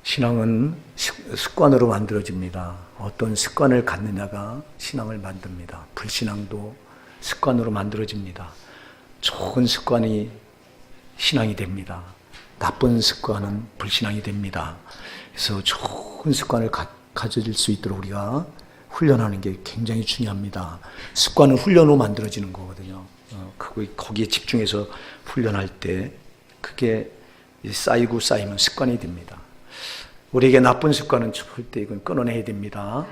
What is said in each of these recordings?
신앙은 습관으로 만들어집니다. 어떤 습관을 갖느냐가 신앙을 만듭니다. 불신앙도 습관으로 만들어집니다. 좋은 습관이 신앙이 됩니다. 나쁜 습관은 불신앙이 됩니다. 그래서 좋은 습관을 가질 수 있도록 우리가 훈련하는 게 굉장히 중요합니다. 습관은 훈련으로 만들어지는 거거든요. 거기에 집중해서 훈련할 때 그게 쌓이고 쌓이면 습관이 됩니다. 우리에게 나쁜 습관은 절대 이건 끊어내야 됩니다.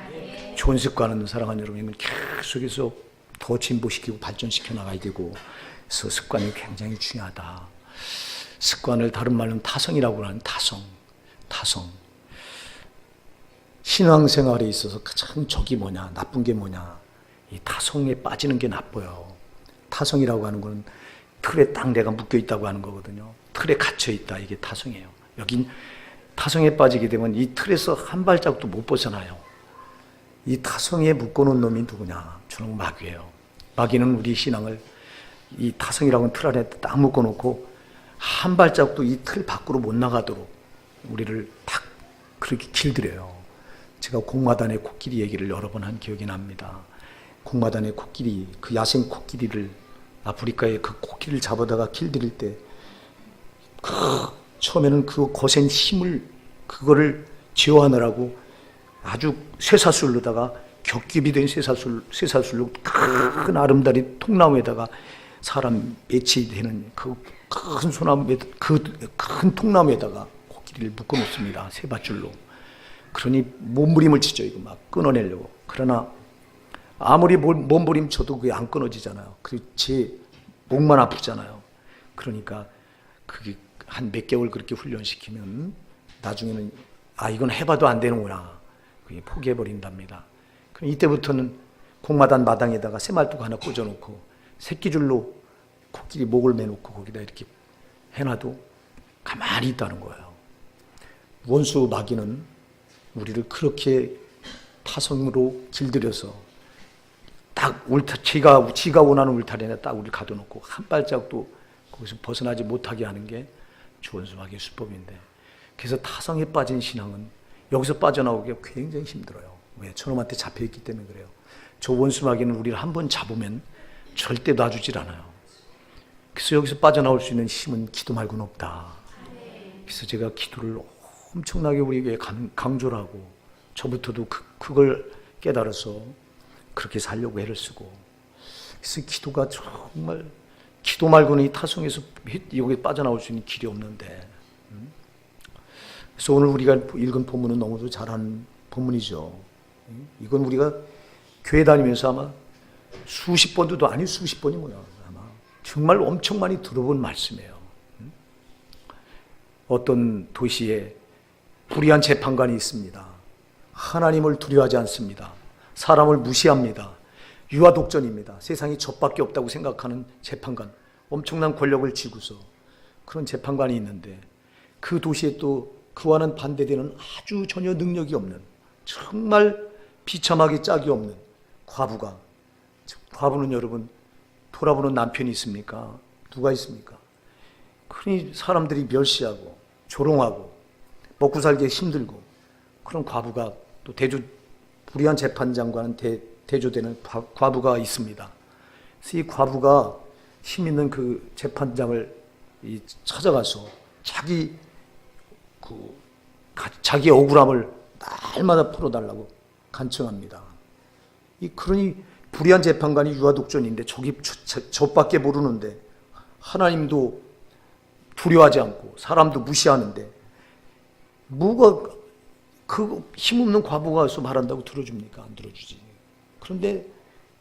좋은 습관은 사랑하는 여러분, 이건 계속해서 더 진보시키고 발전시켜 나가야 되고, 그래서 습관이 굉장히 중요하다. 습관을 다른 말로는 타성이라고 하는 타성. 신앙생활에 있어서 가장 적이 뭐냐, 나쁜 게 뭐냐, 이 타성에 빠지는 게 나빠요. 타성이라고 하는 건 틀에 딱 내가 묶여 있다고 하는 거거든요. 틀에 갇혀 있다, 이게 타성이에요. 여긴 타성에 빠지게 되면 이 틀에서 한 발짝도 못 벗어나요. 이 타성에 묶어놓은 놈이 누구냐? 저는 마귀예요. 마귀는 우리 신앙을 이 타성이라고 하는 틀 안에 딱 묶어놓고 한 발짝도 이 틀 밖으로 못 나가도록 우리를 딱 그렇게 길들여요. 제가 공마단의 코끼리 얘기를 여러 번 한 기억이 납니다. 공마단의 코끼리, 그 야생 코끼리를, 아프리카에 그 코끼리를 잡아다가 길들일 때 처음에는 그 거센 힘을 그거를 제어하느라고 아주 쇠사슬로다가 겹겹이 된 쇠사슬로 큰 아름다리 통나무에다가 사람 매치되는 그 큰 소나무에, 그 큰 통나무에다가 코끼리를 묶어 놓습니다. 세 밧줄로. 그러니 몸부림을 치죠. 이거 막 끊어내려고. 그러나 아무리 몸부림쳐도 그게 안 끊어지잖아요. 제 목만 아프잖아요. 그러니까 그게 한 몇 개월 그렇게 훈련시키면 나중에는 이건 해봐도 안 되는구나. 그게 포기해버린답니다. 그럼 이때부터는 공마단 마당에다가 새말뚝 하나 꽂아놓고 새끼줄로 코끼리 목을 매놓고 거기다 이렇게 해놔도 가만히 있다는 거예요. 원수 마귀는 우리를 그렇게 타성으로 길들여서 딱 지가 원하는 울타리에 딱 우리를 가둬놓고 한 발짝도 거기서 벗어나지 못하게 하는 게 원수 마귀의 수법인데, 그래서 타성에 빠진 신앙은 여기서 빠져나오기가 굉장히 힘들어요. 왜? 저놈한테 잡혀있기 때문에 그래요. 저 원수 마귀는 우리를 한번 잡으면 절대 놔주질 않아요. 그래서 여기서 빠져나올 수 있는 힘은 기도 말고는 없다. 그래서 제가 기도를 엄청나게 우리에게 강조를 하고, 저부터도 그걸 깨달아서 그렇게 살려고 애를 쓰고, 그래서 기도가 정말, 기도 말고는 이 타성에서 여기 빠져나올 수 있는 길이 없는데, 그래서 오늘 우리가 읽은 본문은 너무도 잘하는 본문이죠. 이건 우리가 교회 다니면서 아마 수십 번도 아니 수십 번이 뭐야, 아마 정말 엄청 많이 들어본 말씀이에요. 어떤 도시에 불의한 재판관이 있습니다. 하나님을 두려워하지 않습니다. 사람을 무시합니다. 유아독전입니다. 세상에 저밖에 없다고 생각하는 재판관, 엄청난 권력을 쥐고서 그런 재판관이 있는데, 그 도시에 또 그와는 반대되는 아주 전혀 능력이 없는, 정말 비참하게 짝이 없는 과부는 여러분, 돌아보는 남편이 있습니까? 누가 있습니까? 그러니 사람들이 멸시하고 조롱하고 먹고 살기 힘들고, 그런 과부가 또 불의한 재판장과는 대조되는 과부가 있습니다. 그래서 이 과부가 힘 있는 그 재판장을 찾아가서 자기의 억울함을 날마다 풀어달라고 간청합니다. 그러니 불의한 재판관이 유아독존인데 저밖에 모르는데, 하나님도 두려워하지 않고 사람도 무시하는데, 뭐가 그 힘없는 과부가 와서 말한다고 들어줍니까? 안 들어주지. 그런데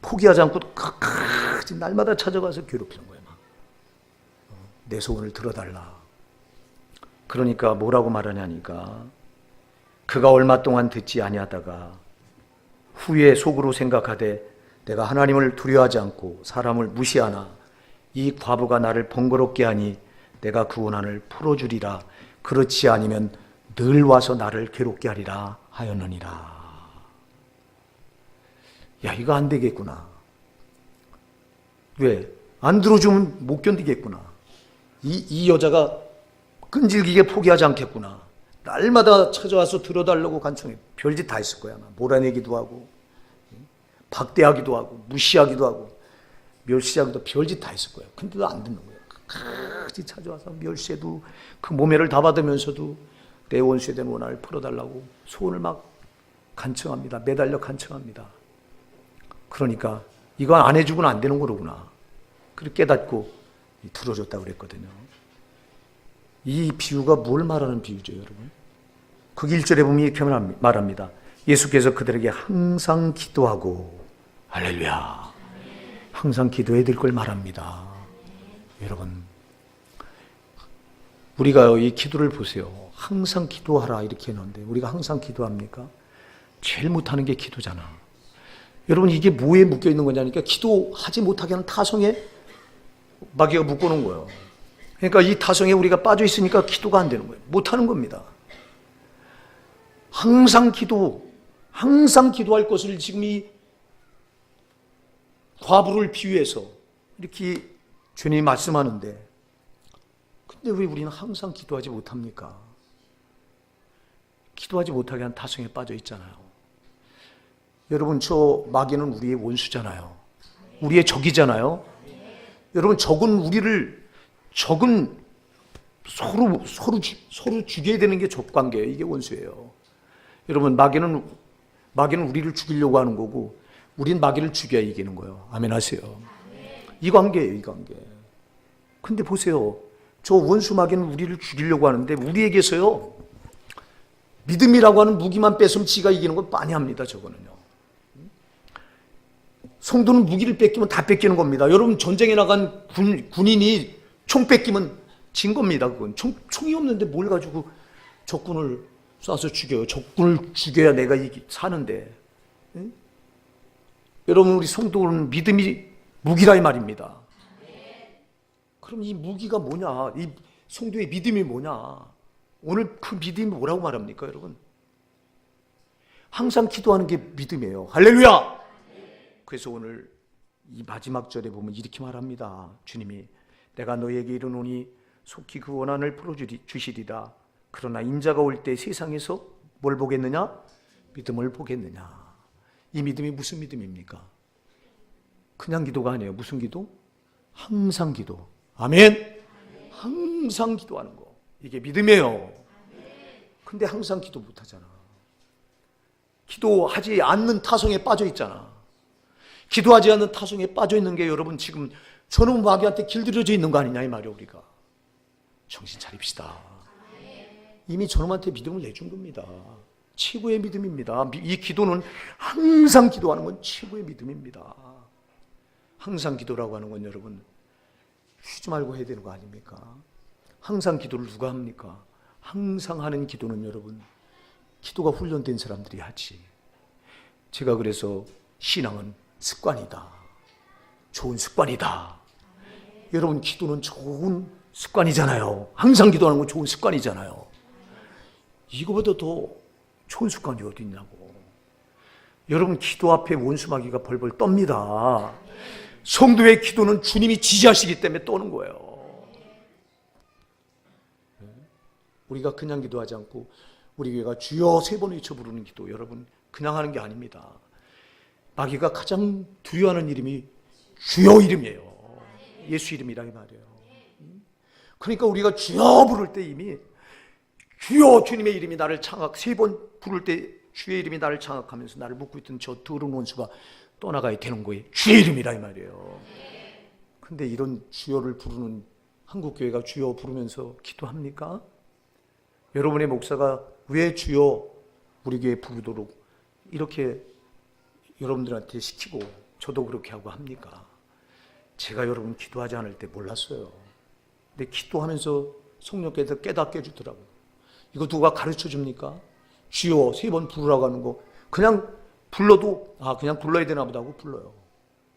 포기하지 않고 끝까지 날마다 찾아가서 괴롭히는 거예요. 내 소원을 들어달라. 그러니까 뭐라고 말하냐니까, 그가 얼마 동안 듣지 아니하다가 후에 속으로 생각하되 내가 하나님을 두려워하지 않고 사람을 무시하나 이 과부가 나를 번거롭게 하니 내가 그 원한을 풀어주리라. 그렇지 아니면 늘 와서 나를 괴롭게 하리라 하였느니라. 야, 이거 안 되겠구나. 왜? 안 들어주면 못 견디겠구나. 이 여자가 끈질기게 포기하지 않겠구나. 날마다 찾아와서 들어달라고 간청해. 별짓 다 했을 거야. 몰아내기도 하고, 박대하기도 하고, 무시하기도 하고, 멸시하기도 별짓 다 했을 거야. 근데도 안 듣는 거야. 끝까지 찾아와서 멸시해도 그 모멸을 다 받으면서도 내 원수에 대한 원한을 풀어달라고 소원을 막 간청합니다. 매달려 간청합니다. 그러니까 이거 안 해주고는 안 되는 거로구나. 그렇게 깨닫고 들어줬다고 그랬거든요. 이 비유가 뭘 말하는 비유죠, 여러분? 거기 1절에 보면 이렇게 말합니다. 예수께서 그들에게 항상 기도하고, 할렐루야, 항상 기도해야 될 걸 말합니다. 여러분, 우리가 이 기도를 보세요. 항상 기도하라 이렇게 했는데 우리가 항상 기도합니까? 제일 못하는 게 기도잖아. 여러분, 이게 뭐에 묶여 있는 거냐니까 기도하지 못하게 하는 타성에 마귀가 묶어놓은 거예요. 그러니까 이 타성에 우리가 빠져 있으니까 기도가 안 되는 거예요. 못하는 겁니다. 항상 기도할 것을 지금 이 과부를 비유해서 이렇게 주님이 말씀하는데, 근데 왜 우리는 항상 기도하지 못합니까? 기도하지 못하게 한 타성에 빠져 있잖아요. 여러분, 저 마귀는 우리의 원수잖아요. 우리의 적이잖아요. 여러분, 적은 서로 죽여야 되는 게 적관계예요. 이게 원수예요. 여러분, 마귀는 우리를 죽이려고 하는 거고, 우린 마귀를 죽여야 이기는 거예요. 아멘 하세요. 이 관계예요, 이 관계. 근데 보세요. 저 원수 마귀는 우리를 죽이려고 하는데 우리에게서요, 믿음이라고 하는 무기만 뺏으면 지가 이기는 건 많이 합니다. 저거는요. 성도는 무기를 뺏기면 다 뺏기는 겁니다. 여러분, 전쟁에 나간 군인이 총 뺏기면 진 겁니다. 그건 총이 없는데 뭘 가지고 적군을 쏴서 죽여요. 적군을 죽여야 내가 사는데. 응? 여러분, 우리 성도는 믿음이 무기라 이 말입니다. 그럼 이 무기가 뭐냐? 이 성도의 믿음이 뭐냐? 오늘 그 믿음이 뭐라고 말합니까, 여러분? 항상 기도하는 게 믿음이에요. 할렐루야! 그래서 오늘 이 마지막 절에 보면 이렇게 말합니다. 주님이 내가 너에게 이르노니 속히 그 원한을 풀어주시리라. 그러나 인자가 올 때 세상에서 뭘 보겠느냐? 믿음을 보겠느냐? 이 믿음이 무슨 믿음입니까? 그냥 기도가 아니에요. 무슨 기도? 항상 기도. 아멘. 항상 기도하는 거, 이게 믿음이에요. 근데 항상 기도 못하잖아. 기도하지 않는 타성에 빠져 있잖아. 기도하지 않는 타성에 빠져 있는 게 여러분, 지금 저놈 마귀한테 길들여져 있는 거 아니냐 이 말이에요. 우리가 정신 차립시다. 이미 저놈한테 믿음을 내준 겁니다. 최고의 믿음입니다. 이 기도는, 항상 기도하는 건 최고의 믿음입니다. 항상 기도라고 하는 건 여러분, 쉬지 말고 해야 되는 거 아닙니까? 항상 기도를 누가 합니까? 항상 하는 기도는 여러분, 기도가 훈련된 사람들이 하지. 제가 그래서 신앙은 습관이다, 좋은 습관이다. 여러분, 기도는 좋은 습관이잖아요. 항상 기도하는 건 좋은 습관이잖아요. 이거보다 더 좋은 습관이 어디 있냐고. 여러분, 기도 앞에 원수 마귀가 벌벌 떱니다. 성도의 기도는 주님이 지지하시기 때문에 떠는 거예요. 우리가 그냥 기도하지 않고 우리 교회가 주여 3번 외쳐 부르는 기도, 여러분 그냥 하는 게 아닙니다. 마귀가 가장 두려워하는 이름이 주여 이름이에요. 예수 이름이라 이 말이에요. 그러니까 우리가 주여 부를 때 이미 주여, 주님의 이름이 나를 3번 부를 때 주의 이름이 나를 장악하면서 나를 묶고 있던 저 더러운 원수가 떠나가야 되는 거예요. 주의 이름이라 이 말이에요. 근데 이런 주여를 부르는 한국교회가 주여 부르면서 기도합니까? 여러분의 목사가 왜 주여 우리 교회 부르도록 이렇게 여러분들한테 시키고 저도 그렇게 하고 합니까? 제가 여러분 기도하지 않을 때 몰랐어요. 근데 기도하면서 성령께서 깨닫게 해주더라고요. 이거 누가 가르쳐 줍니까? 주여 3번 부르라고 하는 거 그냥 불러도 그냥 불러야 되나 보다 하고 불러요.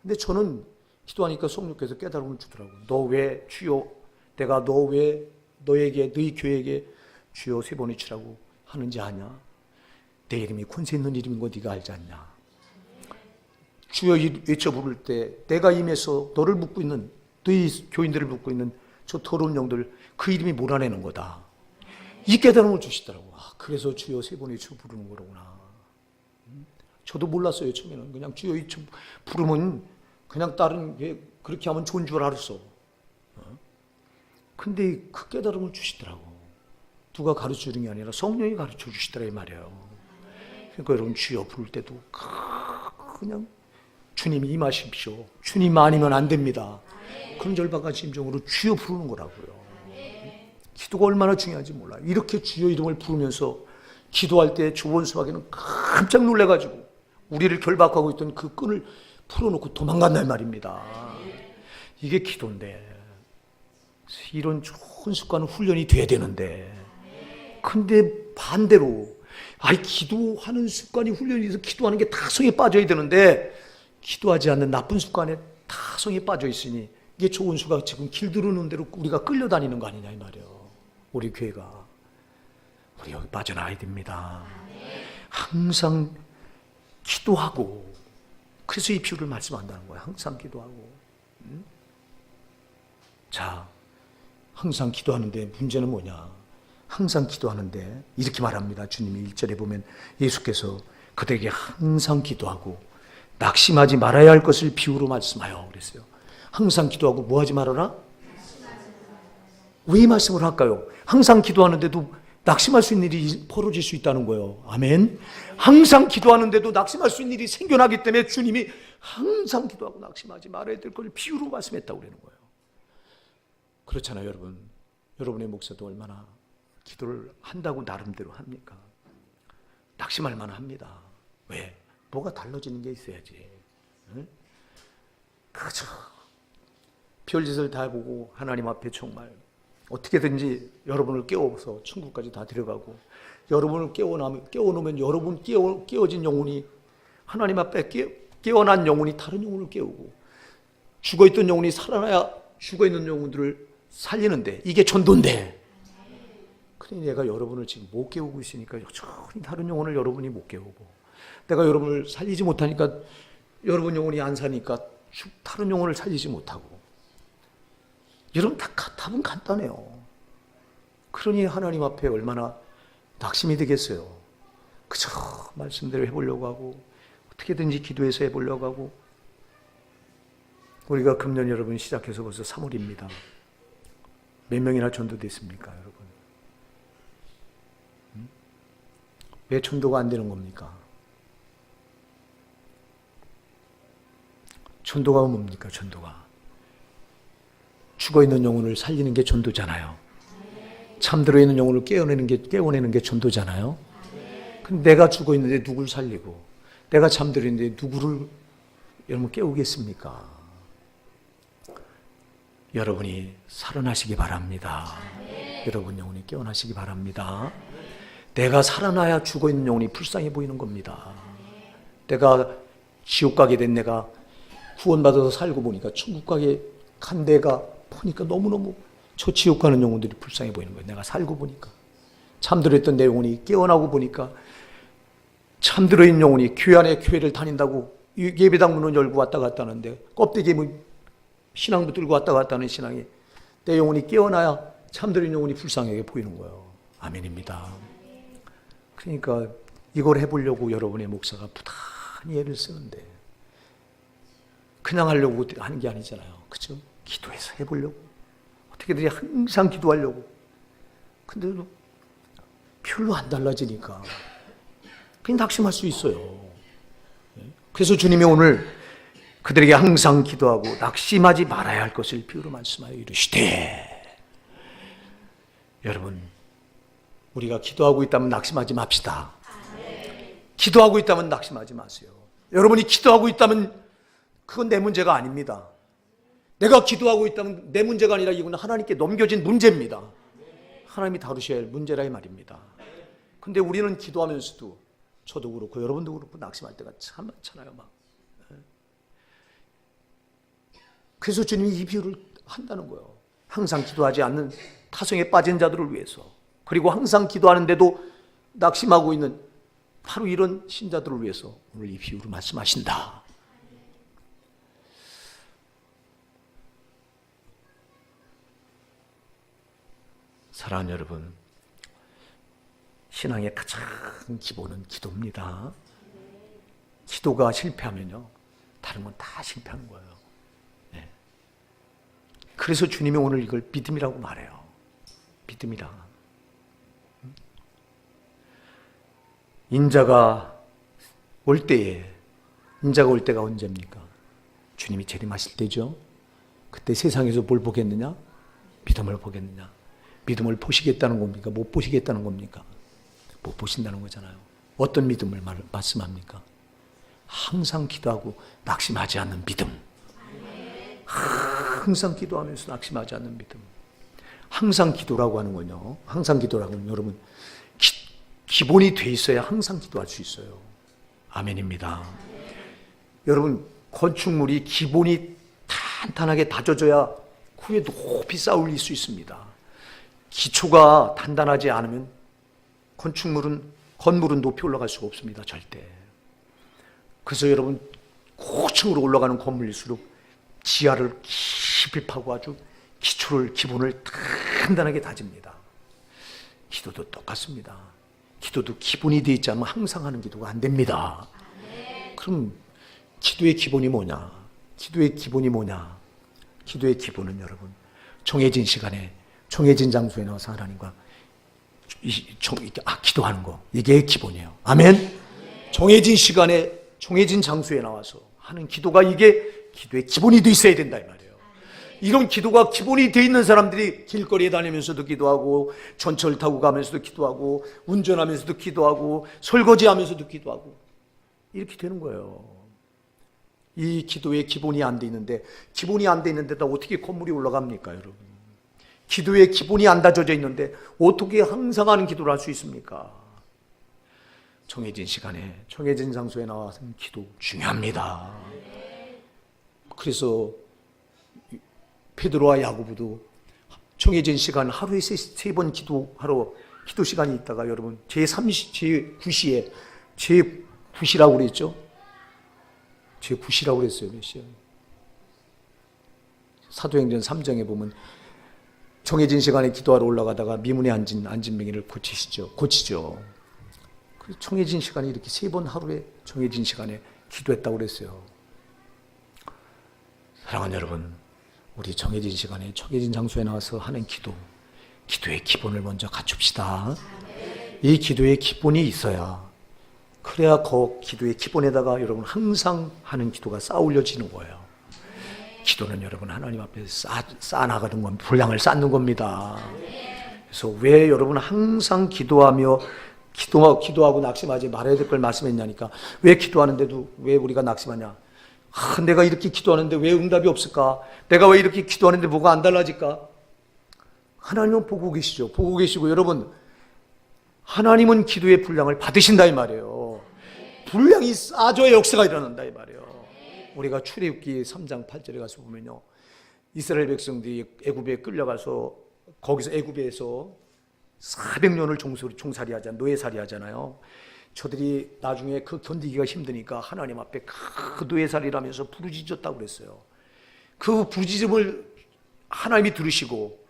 근데 저는 기도하니까 성령께서 깨달음을 주더라고요. 너 왜 주여, 내가 너 왜 너에게, 너희 교회에게 주여 3번 외치라고 하는지 아냐? 내 이름이 권세 있는 이름인 거 네가 알지 않냐? 주여 외쳐 부를 때 내가 임해서 너를 묶고 있는, 너희 교인들을 묶고 있는 저 더러운 영들, 그 이름이 몰아내는 거다. 이 깨달음을 주시더라고. 그래서 주여 세 번 외쳐 부르는 거로구나. 저도 몰랐어요. 처음에는 그냥 주여 외쳐 부르면 그냥 다른 게 그렇게 하면 좋은 줄 알았어. 근데 그 깨달음을 주시더라고. 누가 가르쳐 주는 게 아니라 성령이 가르쳐 주시더라 이 말이에요. 그러니까 여러분 주여 부를 때도 그냥 주님이 임하십시오. 주님 아니면 안 됩니다. 그런 절박한 심정으로 주여 부르는 거라고요. 기도가 얼마나 중요한지 몰라요. 이렇게 주여 이름을 부르면서 기도할 때 조원수에게는 깜짝 놀래가지고 우리를 결박하고 있던 그 끈을 풀어놓고 도망간단 말입니다. 이게 기도인데 이런 좋은 습관은 훈련이 돼야 되는데 근데 반대로 기도하는 습관이 훈련이 돼서 기도하는 게 타성에 빠져야 되는데 기도하지 않는 나쁜 습관에 타성에 빠져 있으니 이게 조은수가 지금 길들이는 대로 우리가 끌려다니는 거 아니냐 이 말이에요. 우리 교회가 우리 여기 빠져나와야 됩니다. 항상 기도하고 그래서 이 비유를 말씀한다는 거예요. 항상 기도하고. 자, 항상 기도하는데 문제는 뭐냐? 항상 기도하는데 이렇게 말합니다. 주님이 1절에 보면 예수께서 그들에게 항상 기도하고 낙심하지 말아야 할 것을 비유로 말씀하여 그랬어요. 항상 기도하고 뭐 하지 말아라? 왜 이 말씀을 할까요? 항상 기도하는데도 낙심할 수 있는 일이 벌어질 수 있다는 거예요. 아멘. 항상 기도하는데도 낙심할 수 있는 일이 생겨나기 때문에 주님이 항상 기도하고 낙심하지 말아야 될 걸 비유로 말씀했다고 그러는 거예요. 그렇잖아요, 여러분. 여러분의 목사도 얼마나 기도를 한다고 나름대로 합니까? 낙심할 만합니다. 왜? 뭐가 달라지는 게 있어야지. 응? 그렇죠. 별짓을 다 해보고 하나님 앞에 정말 어떻게든지 여러분을 깨워서 천국까지 다 데려가고 여러분을 깨워놓으면 여러분 깨어진 영혼이 하나님 앞에 깨어난 영혼이 다른 영혼을 깨우고 죽어있던 영혼이 살아나야 죽어있는 영혼들을 살리는데 이게 전도인데 그러니 내가 여러분을 지금 못 깨우고 있으니까 여전히 다른 영혼을 여러분이 못 깨우고 내가 여러분을 살리지 못하니까 여러분 영혼이 안 사니까 다른 영혼을 살리지 못하고 여러분 답은 간단해요. 그러니 하나님 앞에 얼마나 낙심이 되겠어요. 그저 말씀대로 해보려고 하고 어떻게든지 기도해서 해보려고 하고 우리가 금년 여러분 시작해서 벌써 3월입니다. 몇 명이나 전도됐습니까 여러분? 왜 전도가 안 되는 겁니까? 전도가 뭡니까 전도가? 죽어있는 영혼을 살리는 게 전도잖아요. 잠들어 있는 영혼을 깨워내는 게 전도잖아요. 근데 내가 죽어있는데 누굴 살리고 내가 잠들어 있는데 누구를 여러분 깨우겠습니까? 여러분이 살아나시기 바랍니다. 여러분 영혼이 깨어나시기 바랍니다. 내가 살아나야 죽어있는 영혼이 불쌍해 보이는 겁니다. 내가 지옥 가게 된 내가 구원받아서 살고 보니까 천국 가게 간 내가 보니까 너무너무 저 지옥 가는 영혼들이 불쌍해 보이는 거예요. 내가 살고 보니까 잠들어있던 내 영혼이 깨어나고 보니까 잠들어있는 영혼이 교회 안에 교회를 다닌다고 예배당 문을 열고 왔다 갔다 하는데 껍데기 신앙부 들고 왔다 갔다 하는 신앙이 내 영혼이 깨어나야 잠들어있는 영혼이 불쌍하게 보이는 거예요. 아멘입니다. 그러니까 이걸 해보려고 여러분의 목사가 부단히 애를 쓰는데 그냥 하려고 하는 게 아니잖아요. 그렇죠? 기도해서 해보려고 어떻게든지 항상 기도하려고 근데 별로 안 달라지니까 그냥 낙심할 수 있어요. 그래서 주님이 오늘 그들에게 항상 기도하고 낙심하지 말아야 할 것을 비유로 말씀하여 이르시되 여러분 우리가 기도하고 있다면 낙심하지 맙시다. 기도하고 있다면 낙심하지 마세요. 여러분이 기도하고 있다면 그건 내 문제가 아닙니다. 내가 기도하고 있다면 내 문제가 아니라 이건 하나님께 넘겨진 문제입니다. 하나님이 다루셔야 할 문제라 이 말입니다. 근데 우리는 기도하면서도 저도 그렇고 여러분도 그렇고 낙심할 때가 참 많잖아요. 막. 그래서 주님이 이 비유를 한다는 거예요. 항상 기도하지 않는 타성에 빠진 자들을 위해서 그리고 항상 기도하는데도 낙심하고 있는 바로 이런 신자들을 위해서 오늘 이 비유를 말씀하신다. 사랑하는 여러분, 신앙의 가장 기본은 기도입니다. 기도가 실패하면요, 다른 건 다 실패하는 거예요. 네. 그래서 주님이 오늘 이걸 믿음이라고 말해요. 믿음이라. 인자가 올 때가 언제입니까? 주님이 재림하실 때죠. 그때 세상에서 뭘 보겠느냐? 믿음을 보겠느냐? 믿음을 보시겠다는 겁니까? 못 보시겠다는 겁니까? 못 보신다는 거잖아요. 어떤 믿음을 말씀합니까? 항상 기도하고 낙심하지 않는 믿음. 항상 기도하면서 낙심하지 않는 믿음. 항상 기도라고 하는 건요, 항상 기도라고 하는, 여러분, 기본이 돼 있어야 항상 기도할 수 있어요. 아멘입니다. 여러분, 건축물이 기본이 탄탄하게 다져져야 후에 높이 쌓아 올릴 수 있습니다. 기초가 단단하지 않으면 건물은 높이 올라갈 수가 없습니다. 절대. 그래서 여러분, 고층으로 올라가는 건물일수록 지하를 깊이 파고 아주 기본을 단단하게 다집니다. 기도도 똑같습니다. 기도도 기본이 되어 있지 않으면 항상 하는 기도가 안 됩니다. 그럼 기도의 기본이 뭐냐? 기도의 기본은 여러분, 정해진 시간에 정해진 장소에 나와서 하나님과 기도하는 거, 이게 기본이에요. 아멘. 정해진 시간에 정해진 장소에 나와서 하는 기도가, 이게 기도의 기본이 돼 있어야 된다 이 말이에요. 이런 기도가 기본이 돼 있는 사람들이 길거리에 다니면서도 기도하고, 전철 타고 가면서도 기도하고, 운전하면서도 기도하고, 설거지하면서도 기도하고, 이렇게 되는 거예요. 이 기도의 기본이 안 돼 있는데, 기본이 안 돼 있는데다 어떻게 건물이 올라갑니까, 여러분? 기도의 기본이 안 다져져 있는데 어떻게 항상 하는 기도를 할 수 있습니까? 정해진 시간에 정해진 장소에 나와서 기도 중요합니다. 그래서 베드로와 야고보도 정해진 시간, 하루에 3번 기도하러 기도 시간이 있다가, 여러분, 제9시라고 그랬죠? 제9시라고 그랬어요. 몇 시야? 사도행전 3장에 보면 정해진 시간에 기도하러 올라가다가 미문에 앉은 맹인을 고치죠. 그 정해진 시간에 이렇게 3번 하루에 정해진 시간에 기도했다고 그랬어요. 사랑하는 여러분, 우리 정해진 시간에 정해진 장소에 나와서 하는 기도의 기본을 먼저 갖춥시다. 이 기도의 기본이 있어야, 그래야 그 기도의 기본에다가 여러분 항상 하는 기도가 쌓아 올려지는 거예요. 기도는 여러분 하나님 앞에 쌓아나가는 겁니다. 분량을 쌓는 겁니다. 그래서 왜 여러분 항상 기도하고 낙심하지 말아야 될 걸 말씀했냐니까. 왜 기도하는데도 왜 우리가 낙심하냐? 내가 이렇게 기도하는데 왜 응답이 없을까? 내가 왜 이렇게 기도하는데 뭐가 안 달라질까? 하나님은 보고 계시고, 여러분, 하나님은 기도의 분량을 받으신다 이 말이에요. 분량이 쌓아져야 역사가 일어난다 이 말이에요. 우리가 출애굽기 3장 8절에 가서 보면요, 이스라엘 백성들이 애굽에 끌려가서 거기서 애굽에서 400년을 종살이 하잖아요. 노예살이 하잖아요. 저들이 나중에 그 견디기가 힘드니까 하나님 앞에 그 노예살이를 하면서 부르짖었다고 그랬어요. 그 부르짖음을 하나님이 들으시고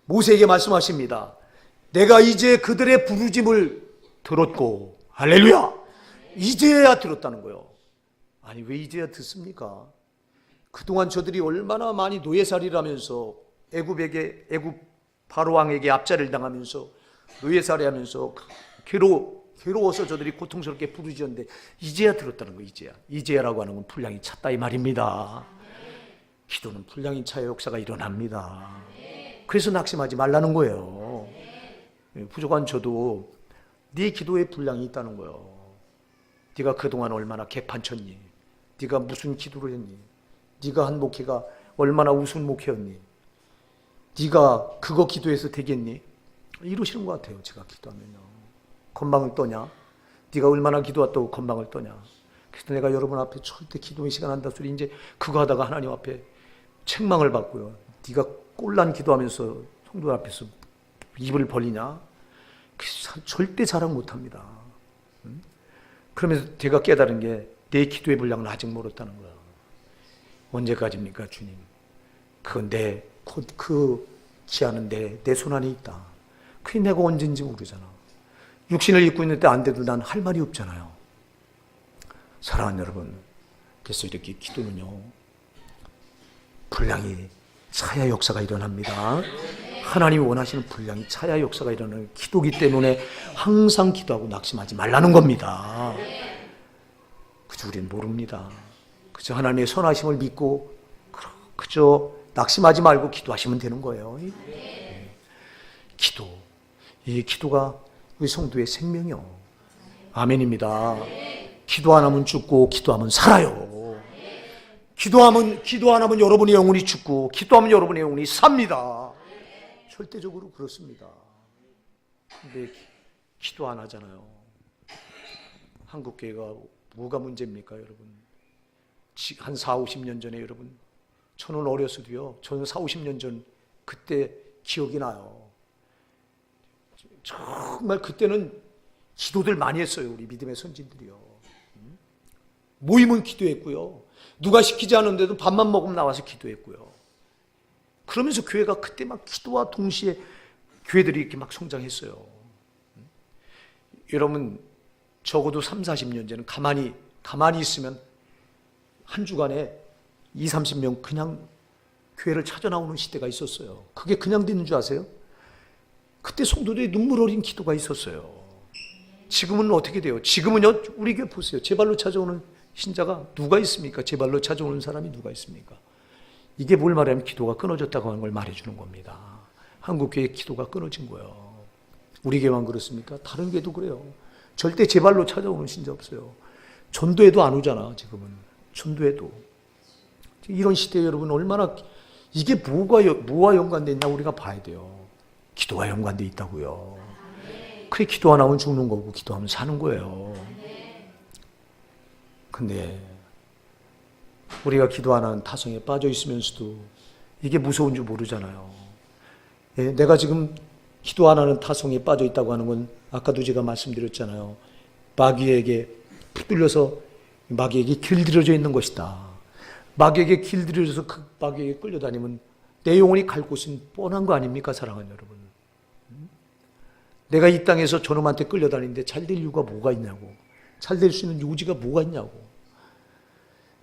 모세에게 말씀하십니다. 내가 이제 그들의 부르짖음을 들었고, 할렐루야, 이제야 들었다는 거예요. 아니, 왜 이제야 듣습니까? 그동안 저들이 얼마나 많이 노예살이를 하면서 애굽 바로왕에게 압제를 당하면서 노예살이 하면서 괴로워서 저들이 고통스럽게 부르짖었는데 이제야 들었다는 거예요. 이제야라고 하는 건 분량이 찼다 이 말입니다. 기도는 분량이 차야 역사가 일어납니다. 그래서 낙심하지 말라는 거예요. 부족한 저도 네 기도에 분량이 있다는 거예요. 네가 그동안 얼마나 개판쳤니? 네가 무슨 기도를 했니? 네가 한 목회가 얼마나 우스운 목회였니? 네가 그거 기도해서 되겠니? 이러시는 것 같아요. 제가 기도하면요. 건방을 떠냐? 네가 얼마나 기도했다고 건방을 떠냐? 그래서 내가 여러분 앞에 절대 기도의 시간 한다 소리, 이제 그거 하다가 하나님 앞에 책망을 받고요. 네가 꼴난 기도하면서 성도 앞에서 입을 벌리냐? 절대 자랑 못합니다. 그러면서 제가 깨달은 게 내 기도의 분량은 아직 모르다는 거야. 언제까지입니까, 주님? 그건 그 기한은 내 손 안에 있다. 그게 내가 언제인지 모르잖아. 육신을 입고 있는데 안 돼도 난 할 말이 없잖아요. 사랑하는 여러분, 그래서 이렇게 기도는요, 분량이 차야 역사가 일어납니다. 하나님이 원하시는 분량이 차야 역사가 일어나는 기도기 때문에 항상 기도하고 낙심하지 말라는 겁니다. 그저 우리는 모릅니다. 그저 하나님의 선하심을 믿고 그저 낙심하지 말고 기도하시면 되는 거예요. 기도, 이 기도가 우리 성도의 생명이요. 아멘입니다. 기도 안 하면 죽고 기도하면 살아요. 기도 안 하면 여러분의 영혼이 죽고 기도하면 여러분의 영혼이 삽니다. 절대적으로 그렇습니다. 근데 기도 안 하잖아요. 한국교회가 뭐가 문제입니까, 여러분? 한 4, 50년 전에 여러분, 저는 어렸어도요, 저는 4, 50년 전 그때 기억이 나요. 정말 그때는 기도들 많이 했어요. 우리 믿음의 선진들이요. 모임은 기도했고요. 누가 시키지 않은데도 밥만 먹으면 나와서 기도했고요. 그러면서 교회가 그때 막 기도와 동시에 교회들이 이렇게 막 성장했어요. 여러분, 적어도 3, 40년 전에는 가만히 있으면 한 주간에 20, 30명 그냥 교회를 찾아 나오는 시대가 있었어요. 그게 그냥 되는 줄 아세요? 그때 성도들의 눈물 어린 기도가 있었어요. 지금은 어떻게 돼요? 지금은요, 우리 교회 보세요. 제 발로 찾아오는 신자가 누가 있습니까? 제 발로 찾아오는 사람이 누가 있습니까? 이게 뭘 말하면 기도가 끊어졌다고 하는 걸 말해주는 겁니다. 한국교회의 기도가 끊어진 거예요. 우리 교회만 그렇습니까? 다른 교회도 그래요. 절대 제 발로 찾아오는 신자 없어요. 전도회도 안 오잖아, 지금은. 전도회도. 이런 시대에 여러분 얼마나, 이게 뭐와 연관되어 있나 우리가 봐야 돼요. 기도와 연관되어 있다고요. 그래, 기도 안 하면 죽는 거고 기도하면 사는 거예요. 근데 우리가 기도 안 하는 타성에 빠져 있으면서도 이게 무서운 줄 모르잖아요. 예, 내가 지금 기도 안 하는 타성에 빠져 있다고 하는 건 아까도 제가 말씀드렸잖아요. 마귀에게 붙들려서 마귀에게 길들여져 있는 것이다. 마귀에게 길들여져서 그 마귀에게 끌려다니면 내 영혼이 갈 곳은 뻔한 거 아닙니까, 사랑하는 여러분? 내가 이 땅에서 저놈한테 끌려다니는데 잘 될 이유가 뭐가 있냐고. 잘 될 수 있는 요지가 뭐가 있냐고.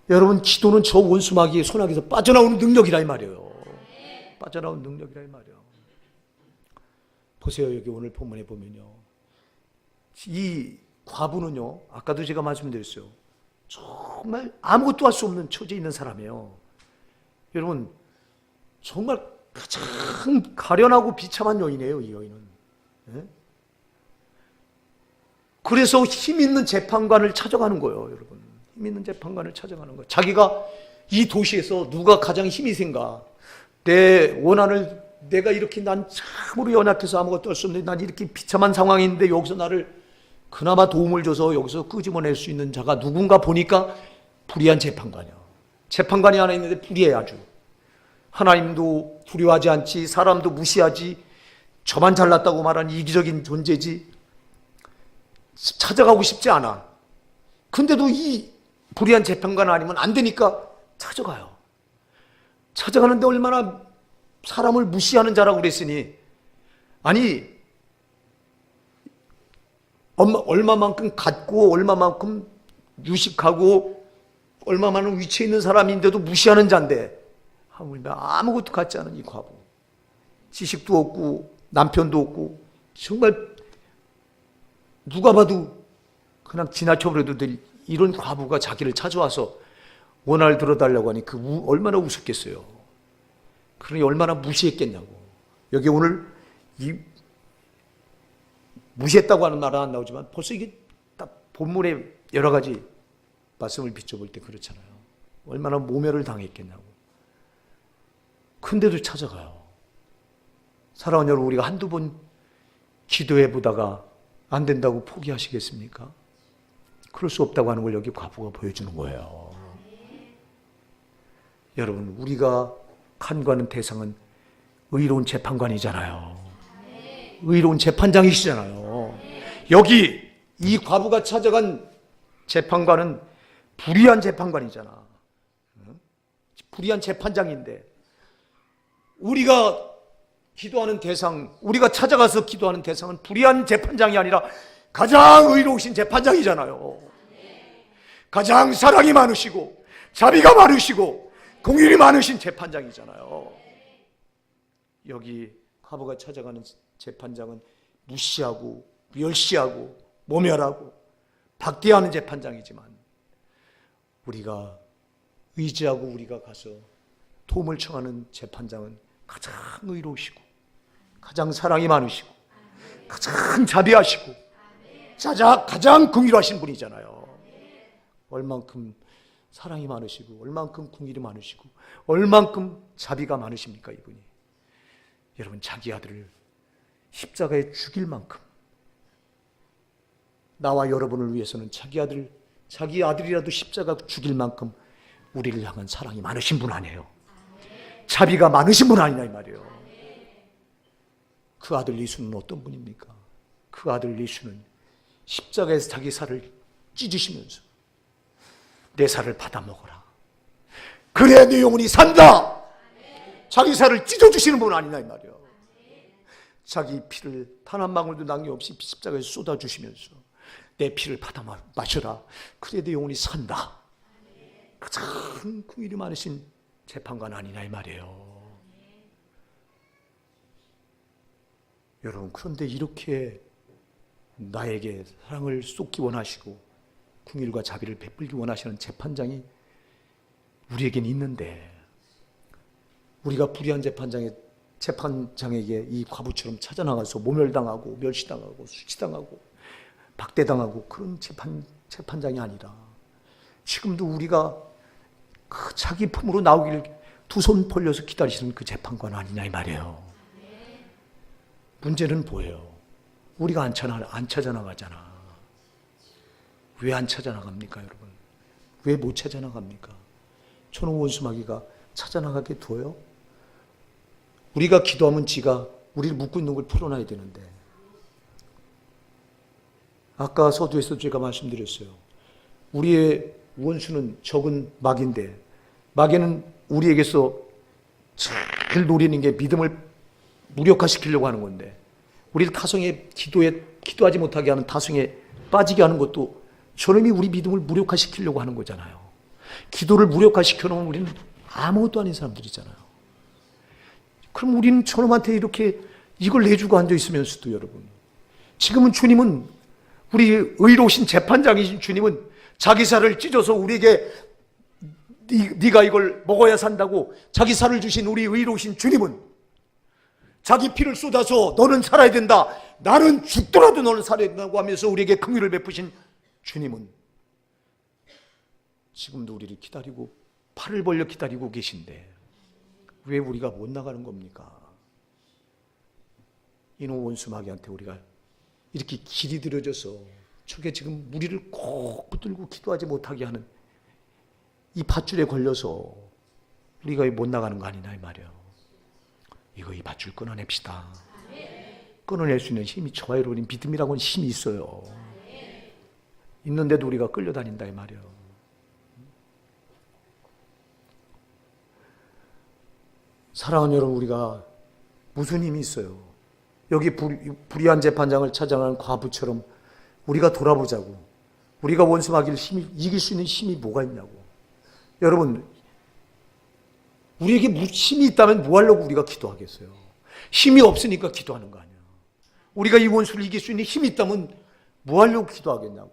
여러분, 기도는 저 원수 마귀의 손아귀에서 빠져나오는 능력이라 이 말이에요. 빠져나오는 능력이라 이 말이에요. 보세요, 여기 오늘 본문에 보면요, 이 과부는요, 아까도 제가 말씀드렸어요, 정말 아무것도 할 수 없는 처지에 있는 사람이에요. 여러분, 정말 가장 가련하고 비참한 여인이에요, 이 여인은. 예? 그래서 힘 있는 재판관을 찾아가는 거예요, 여러분. 힘 있는 재판관을 찾아가는 거예요. 자기가 이 도시에서 누가 가장 힘이 센가, 내 원한을, 내가 이렇게 난 참으로 연약해서 아무것도 할 수 없는데 난 이렇게 비참한 상황인데 여기서 나를 그나마 도움을 줘서 여기서 끄집어낼 수 있는 자가 누군가 보니까 불의한 재판관이야. 재판관이 하나 있는데 불의해, 아주. 하나님도 두려워하지 않지, 사람도 무시하지, 저만 잘났다고 말하는 이기적인 존재지, 찾아가고 싶지 않아. 근데도 이 불의한 재판관 아니면 안 되니까 찾아가요. 찾아가는데 얼마나 사람을 무시하는 자라고 그랬으니, 아니, 얼마만큼 갖고 얼마만큼 유식하고 얼마만큼 위치에 있는 사람인데도 무시하는 자인데, 아무것도 갖지 않은 이 과부, 지식도 없고 남편도 없고 정말 누가 봐도 그냥 지나쳐버려도 될 이런 과부가 자기를 찾아와서 원한을 들어달라고 하니 얼마나 우습겠어요. 그러니 얼마나 무시했겠냐고. 여기 오늘 이 무시했다고 하는 말은 안 나오지만 벌써 이게 딱 본문의 여러 가지 말씀을 비춰볼 때 그렇잖아요. 얼마나 모멸을 당했겠냐고. 근데도 찾아가요. 사랑하는 여러분, 우리가 한두 번 기도해 보다가 안 된다고 포기하시겠습니까? 그럴 수 없다고 하는 걸 여기 과부가 보여주는 거예요. 여러분, 우리가 간구하는 대상은 의로운 재판관이잖아요. 의로운 재판장이시잖아요. 여기 이 과부가 찾아간 재판관은 불의한 재판관이잖아. 불의한 재판장인데, 우리가 기도하는 대상, 우리가 찾아가서 기도하는 대상은 불의한 재판장이 아니라 가장 의로우신 재판장이잖아요. 가장 사랑이 많으시고 자비가 많으시고 공의이 많으신 재판장이잖아요. 여기 과부가 찾아가는 재판장은 무시하고 멸시하고 모멸하고 박대하는 재판장이지만, 우리가 의지하고 우리가 가서 도움을 청하는 재판장은 가장 의로우시고 가장 사랑이 많으시고 가장 자비하시고 가장 긍휼하신 분이잖아요. 얼만큼 사랑이 많으시고 얼만큼 긍휼이 많으시고 얼만큼 자비가 많으십니까, 이분이. 여러분, 자기 아들을 십자가에 죽일 만큼, 나와 여러분을 위해서는 자기 아들이라도 십자가 죽일 만큼 우리를 향한 사랑이 많으신 분 아니에요. 자비가 많으신 분 아니냐 이 말이에요. 그 아들 예수는 어떤 분입니까? 그 아들 예수는 십자가에서 자기 살을 찢으시면서 내 살을 받아 먹어라, 그래야 네 영혼이 산다, 자기 살을 찢어주시는 분 아니냐 이 말이에요. 자기 피를 단 한 방울도 남김없이 십자가에 쏟아주시면서 내 피를 받아 마셔라, 그래야 네 영혼이 산다. 가장 긍휼이 많으신 재판관 아니냐 이 말이에요. 여러분, 그런데 이렇게 나에게 사랑을 쏟기 원하시고 긍휼과 자비를 베풀기 원하시는 재판장이 우리에겐 있는데, 우리가 불의한 재판장에게 이 과부처럼 찾아나가서 모멸당하고 멸시당하고 수치당하고 박대당하고 그런 재판장이 아니라, 지금도 우리가 그 자기 품으로 나오기를 두 손 벌려서 기다리시는 그 재판관 아니냐 이 말이에요. 문제는 뭐예요? 우리가 안 찾아나가잖아. 왜 안 찾아나갑니까, 여러분? 왜 못 찾아나갑니까? 초롱 원수마귀가 찾아나가게 둬요? 우리가 기도하면 지가 우리를 묶고 있는 걸 풀어놔야 되는데, 아까 서두에서 제가 말씀드렸어요. 우리의 원수는 적은 마귀인데, 마귀는 우리에게서 제일 노리는 게 믿음을 무력화시키려고 하는 건데, 우리를 타성에 기도하지 못하게 하는 타성에 빠지게 하는 것도 저놈이 우리 믿음을 무력화시키려고 하는 거잖아요. 기도를 무력화시켜 놓으면 우리는 아무것도 아닌 사람들이잖아요. 그럼 우리는 저놈한테 이렇게 이걸 내주고 앉아 있으면서도, 여러분, 지금은 주님은, 우리 의로우신 재판장이신 주님은 자기 살을 찢어서 우리에게 네가 이걸 먹어야 산다고 자기 살을 주신 우리 의로우신 주님은, 자기 피를 쏟아서 너는 살아야 된다, 나는 죽더라도 너는 살아야 된다고 하면서 우리에게 긍휼을 베푸신 주님은 지금도 우리를 기다리고 팔을 벌려 기다리고 계신데 왜 우리가 못 나가는 겁니까? 이놈 원수마귀한테 우리가 이렇게 길이 들어져서 저게 지금 우리를 꼭 붙들고 기도하지 못하게 하는 이 밧줄에 걸려서 우리가 못 나가는 거 아니냐 이 말이에요. 이 밧줄 끊어냅시다. 끊어낼 수 있는 힘이, 저와 여러분이 믿음이라고는 힘이 있어요. 있는데도 우리가 끌려다닌다 이 말이에요. 사랑하는 여러분, 우리가 무슨 힘이 있어요? 여기 불의한 재판장을 찾아가는 과부처럼 우리가 돌아보자고. 우리가 원수마귀를 이길 수 있는 힘이 뭐가 있냐고. 여러분, 우리에게 힘이 있다면 뭐 하려고 우리가 기도하겠어요? 힘이 없으니까 기도하는 거 아니야. 우리가 이 원수를 이길 수 있는 힘이 있다면 뭐 하려고 기도하겠냐고.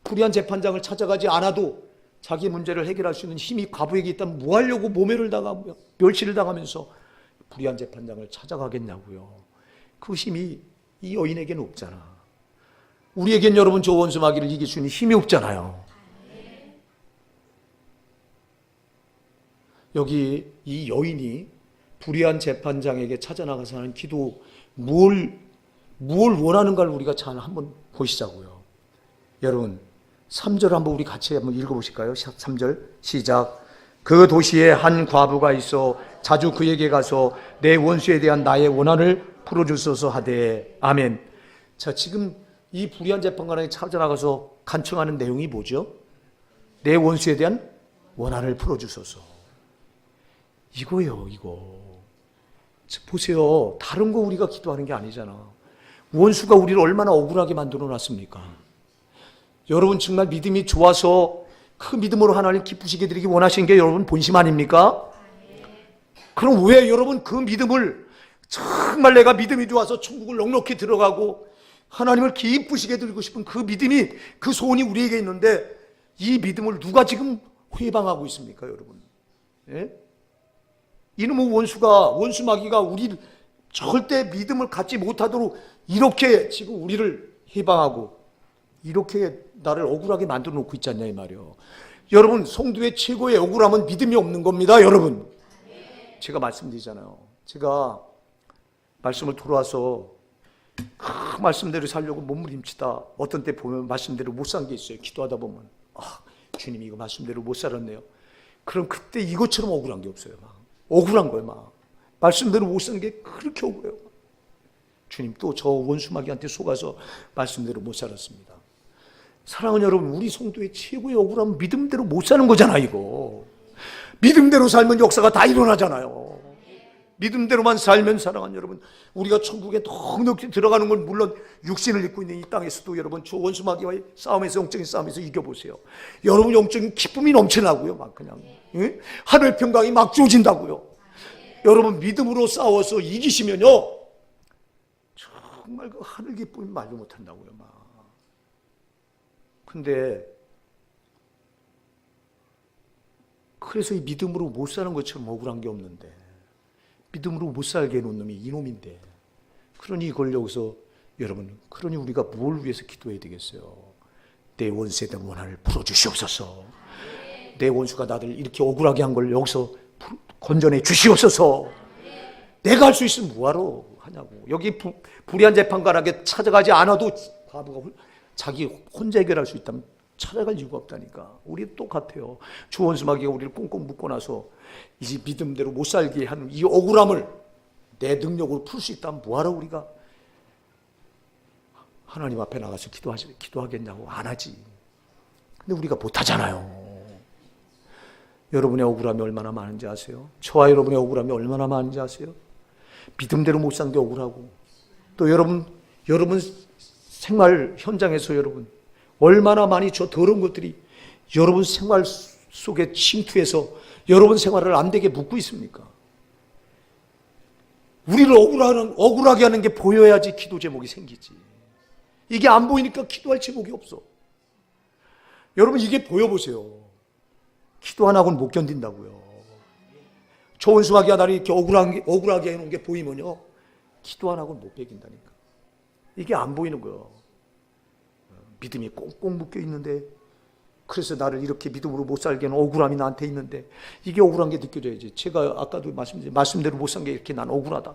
불의한 재판장을 찾아가지 않아도 자기 문제를 해결할 수 있는 힘이 과부에게 있다면 뭐 하려고 모멸을 당하며 멸시를 당하면서 불의한 재판장을 찾아가겠냐고요. 그 힘이 이 여인에게는 없잖아. 우리에겐 여러분 저 원수마귀를 이길 수 있는 힘이 없잖아요. 여기 이 여인이 불의한 재판장에게 찾아나가서 하는 기도, 뭘 원하는가를 우리가 잘 한번 보시자고요. 여러분, 3절 한번 우리 같이 한번 읽어보실까요? 3절 시작. 그 도시에 한 과부가 있어 자주 그에게 가서 내 원수에 대한 나의 원한을 풀어주소서 하되. 아멘. 자, 지금 이 불의한 재판관에게 찾아나가서 간청하는 내용이 뭐죠? 내 원수에 대한 원한을 풀어주소서. 이거예요, 이거. 보세요. 다른 거 우리가 기도하는 게 아니잖아. 원수가 우리를 얼마나 억울하게 만들어 놨습니까? 여러분 정말 믿음이 좋아서 그 믿음으로 하나님 기쁘시게 드리기 원하시는 게 여러분 본심 아닙니까? 그럼 왜 여러분 그 믿음을 정말 내가 믿음이 좋아서 천국을 넉넉히 들어가고 하나님을 기쁘시게 드리고 싶은 그 믿음이, 그 소원이 우리에게 있는데 이 믿음을 누가 지금 회방하고 있습니까, 여러분? 예? 이놈의 원수 마귀가 우리를 절대 믿음을 갖지 못하도록 이렇게 지금 우리를 해방하고 이렇게 나를 억울하게 만들어 놓고 있지 않냐 이 말이요. 여러분, 성도의 최고의 억울함은 믿음이 없는 겁니다, 여러분. 제가 말씀드리잖아요. 제가 말씀을 돌아와서 그 말씀대로 살려고 몸부림치다 어떤 때 보면 말씀대로 못 산 게 있어요. 기도하다 보면 주님 이거 말씀대로 못 살았네요. 그럼 그때 이것처럼 억울한 게 없어요. 막 억울한 거예요. 막 말씀대로 못 산 게 그렇게 억울해요. 주님 또 저 원수마귀한테 속아서 말씀대로 못 살았습니다. 사랑하는 여러분, 우리 성도의 최고의 억울함은 믿음대로 못 사는 거잖아. 이거 믿음대로 살면 역사가 다 일어나잖아요. 믿음대로만 살면, 사랑하는 여러분, 우리가 천국에 넉넉히 들어가는 건 물론 육신을 입고 있는 이 땅에서도 여러분 저 원수마귀와의 싸움에서, 영적인 싸움에서 이겨보세요. 여러분 영적인 기쁨이 넘쳐나고요. 막 그냥 하늘 평강이 막 주어진다고요. 여러분 믿음으로 싸워서 이기시면요 정말 그 하늘 기쁨이 말도 못한다고요. 막 근데 그래서 이 믿음으로 못 사는 것처럼 억울한 게 없는데, 믿음으로 못 살게 해놓은 놈이 이놈인데, 그러니 이걸 여기서 여러분, 그러니 우리가 뭘 위해서 기도해야 되겠어요? 내 원수에 대한 원한을 풀어주시옵소서. 내 원수가 나를 이렇게 억울하게 한 걸 여기서 건져내 주시옵소서. 내가 할 수 있으면 뭐하러 하냐고. 여기 불의한 재판관에게 찾아가지 않아도 바보가 자기 혼자 해결할 수 있다면 찾아갈 이유가 없다니까. 우리 똑같아요. 주 원수마귀가 우리를 꽁꽁 묶고 나서 이제 믿음대로 못 살게 하는 이 억울함을 내 능력으로 풀 수 있다면 뭐하러 우리가 하나님 앞에 나가서 기도하겠냐고. 안 하지. 근데 우리가 못하잖아요. 여러분의 억울함이 얼마나 많은지 아세요? 저와 여러분의 억울함이 얼마나 많은지 아세요? 믿음대로 못 산 게 억울하고, 또 여러분 생활 현장에서 여러분 얼마나 많이 저 더러운 것들이 여러분 생활 속에 침투해서 여러분 생활을 안 되게 묶고 있습니까? 우리를 억울하게 하는 게 보여야지 기도 제목이 생기지. 이게 안 보이니까 기도할 제목이 없어. 여러분 이게 보여보세요. 기도 안 하고는 못 견딘다고요. 저 원수마귀가 나를 이렇게 억울하게 해놓은 게 보이면요 기도 안 하고는 못 베긴다니까. 이게 안 보이는 거예요. 믿음이 꽁꽁 묶여 있는데, 그래서 나를 이렇게 믿음으로 못 살게 하는 억울함이 나한테 있는데, 이게 억울한 게 느껴져야지. 제가 아까도 말씀대로 못 산 게 이렇게 난 억울하다.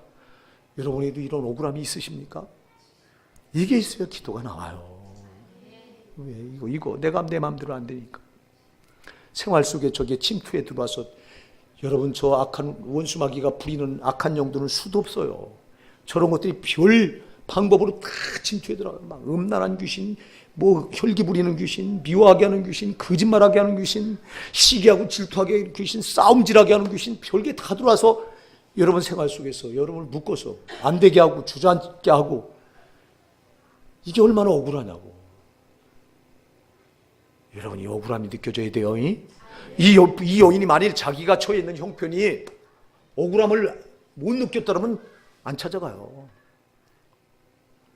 여러분에도 이런 억울함이 있으십니까? 이게 있어야 기도가 나와요. 왜? 이거 내가 내 마음대로 안 되니까. 생활 속에 저게 침투해 들어와서 여러분 저 악한 원수마귀가 부리는 악한 영들은 수도 없어요. 저런 것들이 별 방법으로 다 침투해 들어가요. 막 음란한 귀신, 뭐 혈기 부리는 귀신, 미워하게 하는 귀신, 거짓말하게 하는 귀신, 시기하고 질투하게 하는 귀신, 싸움질하게 하는 귀신, 별게 다 들어와서 여러분 생활 속에서 여러분을 묶어서 안 되게 하고 주저앉게 하고, 이게 얼마나 억울하냐고. 여러분 이 억울함이 느껴져야 돼요. 이 여인이 만일 자기가 처해 있는 형편이 억울함을 못 느꼈다면 안 찾아가요.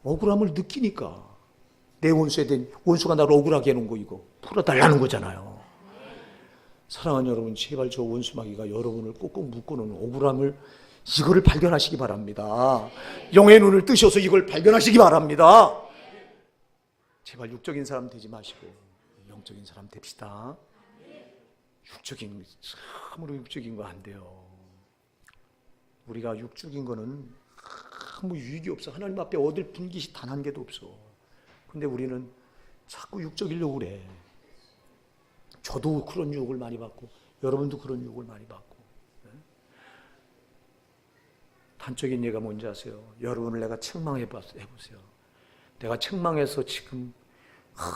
억울함을 느끼니까 내 원수가 나를 억울하게 해놓은 거 이거 풀어달라는 거잖아요. 사랑하는 여러분, 제발 저 원수마귀가 여러분을 꼭꼭 묶어놓은 억울함을 이거를 발견하시기 바랍니다. 영의 눈을 뜨셔서 이걸 발견하시기 바랍니다. 제발 육적인 사람 되지 마시고 영적인 사람 됩시다. 참으로 육적인 거 안 돼요. 우리가 육적인 거는 아무 유익이 없어. 하나님 앞에 얻을 분깃이 단 한 개도 없어. 근데 우리는 자꾸 육적이려고 그래. 저도 그런 유혹을 많이 받고 여러분도 그런 유혹을 많이 받고. 단적인 예가 뭔지 아세요? 여러분을 내가 책망해 보세요. 내가 책망해서 지금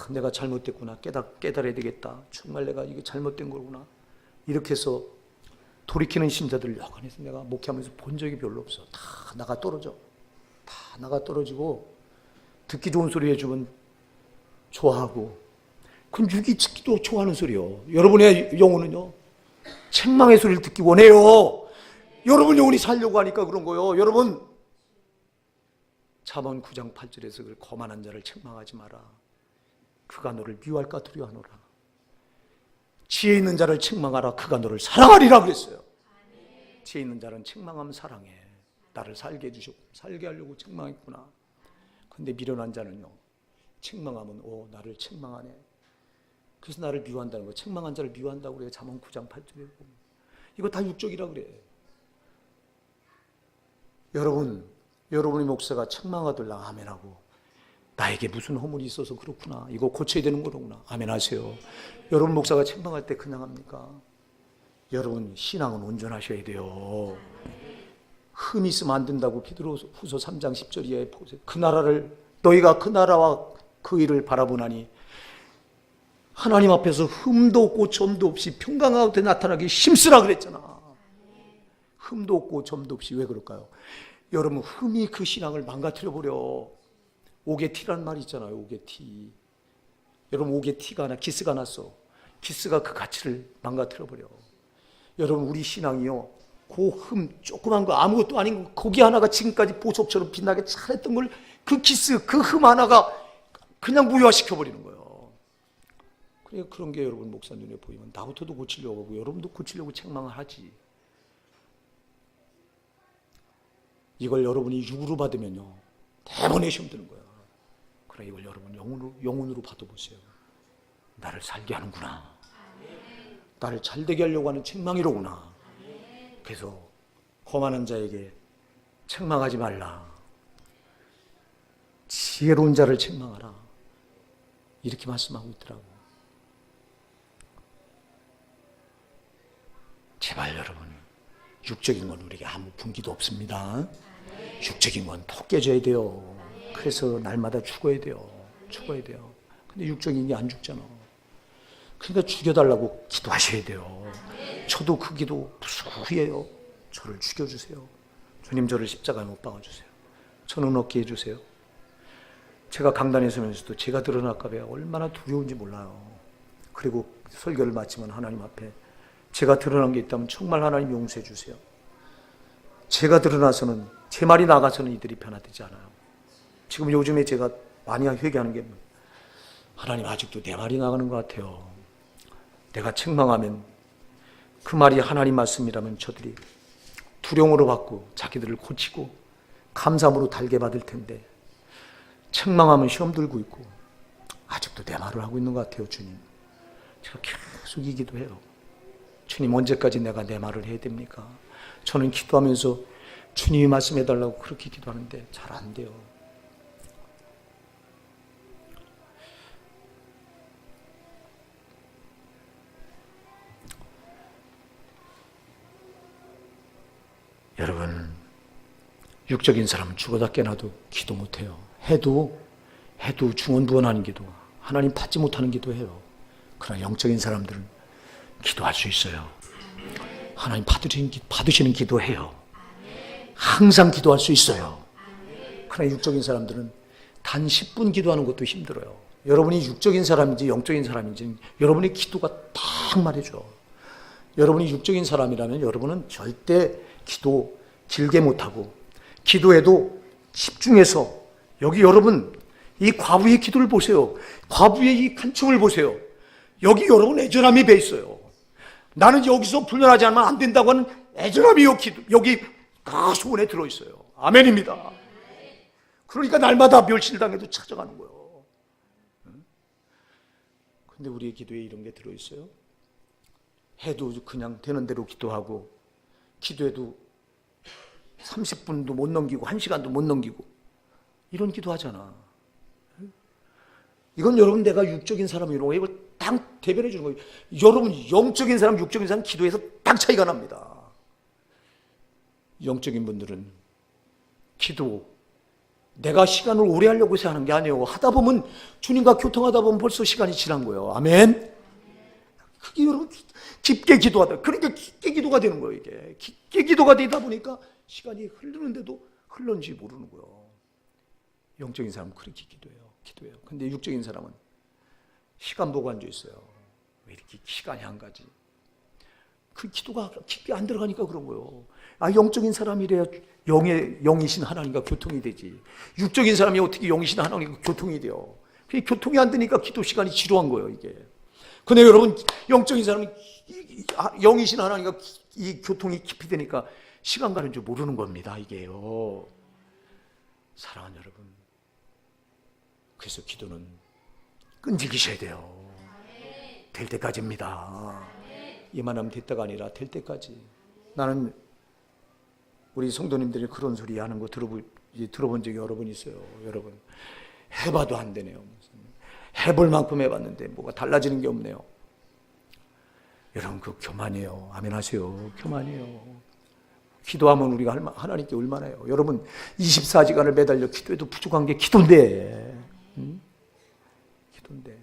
내가 잘못됐구나, 깨달아야 되겠다, 정말 내가 이게 잘못된 거구나, 이렇게 해서 돌이키는 신자들 여간해서 내가 목회하면서 본 적이 별로 없어. 다 나가 떨어져. 다 나가 떨어지고 듣기 좋은 소리 해주면 좋아하고, 그건 육이 듣기도 좋아하는 소리요. 여러분의 영혼은요, 책망의 소리를 듣기 원해요. 여러분 영혼이 살려고 하니까 그런 거요. 여러분, 잠언 9장 8절에서 그 거만한 자를 책망하지 마라. 그가 너를 미워할까 두려워하노라. 지혜 있는 자를 책망하라. 그가 너를 사랑하리라 그랬어요. 지혜 있는 자는 책망하면 사랑해. 나를 살게 해주셨고, 살게 하려고 책망했구나. 근데 미련한 자는요, 책망하면 나를 책망하네. 그래서 나를 미워한다는 거예요. 책망한 자를 미워한다고 그래요. 잠언 9장 8절에 보면. 이거 다 육적이라 그래. 여러분의 목사가 책망하들라 아멘하고, 나에게 무슨 허물이 있어서 그렇구나, 이거 고쳐야 되는 거로구나, 아멘하세요. 여러분 목사가 책망할 때 그냥 합니까? 여러분 신앙은 온전하셔야 돼요. 흠이 있으면 안 된다고 베드로후서 3장 10절에 보세요. 너희가 그 나라와 그 일을 바라보나니 하나님 앞에서 흠도 없고 점도 없이 평강하게 나타나기 힘쓰라 그랬잖아. 흠도 없고 점도 없이. 왜 그럴까요? 여러분 흠이 그 신앙을 망가뜨려 버려. 오게티라는 말이 있잖아요. 오게티. 여러분 오게티가 하나, 기스가 났어. 기스가 그 가치를 망가뜨려 버려. 여러분 우리 신앙이요, 그 흠 조그만 거 아무것도 아닌 거, 거기 하나가 지금까지 보석처럼 빛나게 잘했던 걸, 그 기스, 그 흠 하나가 그냥 무효화시켜 버리는 거예요. 그러니까 그런 게 여러분 목사 눈에 보이면 나부터도 고치려고 하고 여러분도 고치려고 책망을 하지. 이걸 여러분이 육으로 받으면요, 대번에 시험 드는 거야. 그래, 이걸 여러분 영혼으로 받아보세요. 나를 살게 하는구나. 나를 잘되게 하려고 하는 책망이로구나. 그래서 거만한 자에게 책망하지 말라. 지혜로운 자를 책망하라. 이렇게 말씀하고 있더라고. 제발 여러분, 육적인 건 우리에게 아무 분기도 없습니다. 육적인 건 더 깨져야 돼요. 그래서 날마다 죽어야 돼요. 근데 육적인 게 안 죽잖아. 그러니까 죽여달라고 기도하셔야 돼요. 저도 그 기도 무수해요. 저를 죽여주세요. 주님, 저를 십자가에 못 박아주세요. 저는 얻게 해주세요. 제가 강단에 서면서도 제가 드러날까 봐 얼마나 두려운지 몰라요. 그리고 설교를 마치면 하나님 앞에 제가 드러난 게 있다면 정말 하나님 용서해 주세요. 제가 드러나서는, 제 말이 나가서는 이들이 변화되지 않아요. 지금 요즘에 제가 많이 회개하는 게, 하나님 아직도 내 말이 나가는 것 같아요. 내가 책망하면 그 말이 하나님 말씀이라면 저들이 두려움으로 받고 자기들을 고치고 감사함으로 달게 받을 텐데, 책망하면 시험 들고 있고 아직도 내 말을 하고 있는 것 같아요. 주님, 제가 계속 이 기도해요. 주님, 언제까지 내가 내 말을 해야 됩니까? 저는 기도하면서 주님이 말씀해달라고 그렇게 기도하는데 잘 안 돼요. 여러분, 육적인 사람은 죽어다 깨나도 기도 못해요. 해도 중언부언하는 기도, 하나님 받지 못하는 기도해요. 그러나 영적인 사람들은 기도할 수 있어요. 하나님 받으시는 기도해요. 항상 기도할 수 있어요. 그러나 육적인 사람들은 단 10분 기도하는 것도 힘들어요. 여러분이 육적인 사람인지 영적인 사람인지 여러분의 기도가 딱 말해줘. 여러분이 육적인 사람이라면 여러분은 절대 기도 길게 못하고, 기도해도 집중해서, 여기 여러분 이 과부의 기도를 보세요. 과부의 이 간청을 보세요. 여기 여러분 애절함이 배 있어요. 나는 여기서 불편하지 않으면 안 된다고 하는 애절함이 여기 그 소원에 들어있어요. 아멘입니다. 그러니까 날마다 멸실당해도 찾아가는 거예요. 근데 우리의 기도에 이런 게 들어있어요. 해도 그냥 되는 대로 기도하고, 기도해도 30분도 못 넘기고 1시간도 못 넘기고 이런 기도하잖아. 이건 여러분 내가 육적인 사람이라고 이걸 딱 대변해 주는 거예요. 여러분 영적인 사람, 육적인 사람 기도에서 딱 차이가 납니다. 영적인 분들은 기도, 내가 시간을 오래 하려고 해서 하는 게 아니에요. 하다 보면, 주님과 교통하다 보면 벌써 시간이 지난 거예요. 아멘. 그게 여러분 깊게 기도하다, 그러니까 깊게 기도가 되는 거예요. 이게 깊게 기도가 되다 보니까 시간이 흐르는데도 흘렀는지 모르는 거예요. 영적인 사람은 그렇게 기도해요. 근데 육적인 사람은 시간 보고 앉아 있어요. 왜 이렇게 시간이 안 가지? 그 기도가 깊게 안 들어가니까 그런 거예요. 영적인 사람이래야 영이신 하나님과 교통이 되지. 육적인 사람이 어떻게 영이신 하나님과 교통이 돼요? 그게 교통이 안 되니까 기도 시간이 지루한 거예요, 이게. 근데 여러분, 영적인 사람이 영이신 하나님과 이 교통이 깊이 되니까 시간 가는 줄 모르는 겁니다, 이게요. 사랑하는 여러분, 그래서 기도는 끈질기셔야 돼요. 될 때까지입니다. 이만하면 됐다가 아니라 될 때까지. 나는 우리 성도님들이 그런 소리 하는 거 들어본 적이 여러 번 있어요. 여러분, 해봐도 안 되네요. 해볼 만큼 해봤는데 뭐가 달라지는 게 없네요. 여러분, 그 교만이에요. 아멘 하세요. 교만이에요. 기도하면 우리가 하나님께 얼마나 해요. 여러분, 24시간을 매달려 기도해도 부족한 게 기도인데. 기도인데.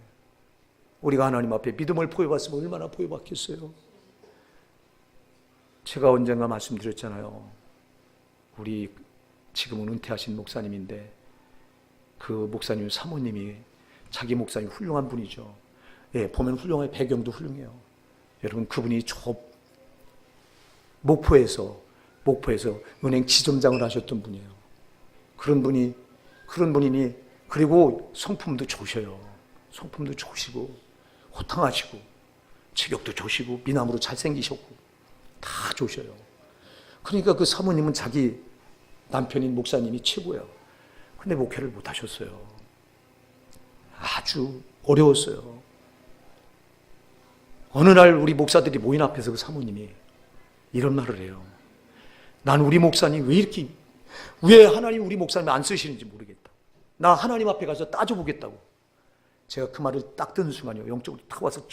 우리가 하나님 앞에 믿음을 보여봤으면 얼마나 보여봤겠어요. 제가 언젠가 말씀드렸잖아요. 우리 지금은 은퇴하신 목사님인데 그 목사님 사모님이 자기 목사님 훌륭한 분이죠. 예, 보면 훌륭해요. 배경도 훌륭해요. 여러분, 그분이 목포에서 은행 지점장을 하셨던 분이에요. 그런 분이니 그리고 성품도 좋으셔요. 성품도 좋으시고 호탕하시고 체격도 좋으시고 미남으로 잘생기셨고 다 좋으셔요. 그러니까 그 사모님은 자기 남편인 목사님이 최고예요. 근데 목회를 못 하셨어요. 아주 어려웠어요. 어느 날 우리 목사들이 모인 앞에서 그 사모님이 이런 말을 해요. 난 우리 목사님 왜 하나님 우리 목사님 안 쓰시는지 모르겠다. 나 하나님 앞에 가서 따져보겠다고. 제가 그 말을 딱 듣는 순간이요, 영적으로 탁 와서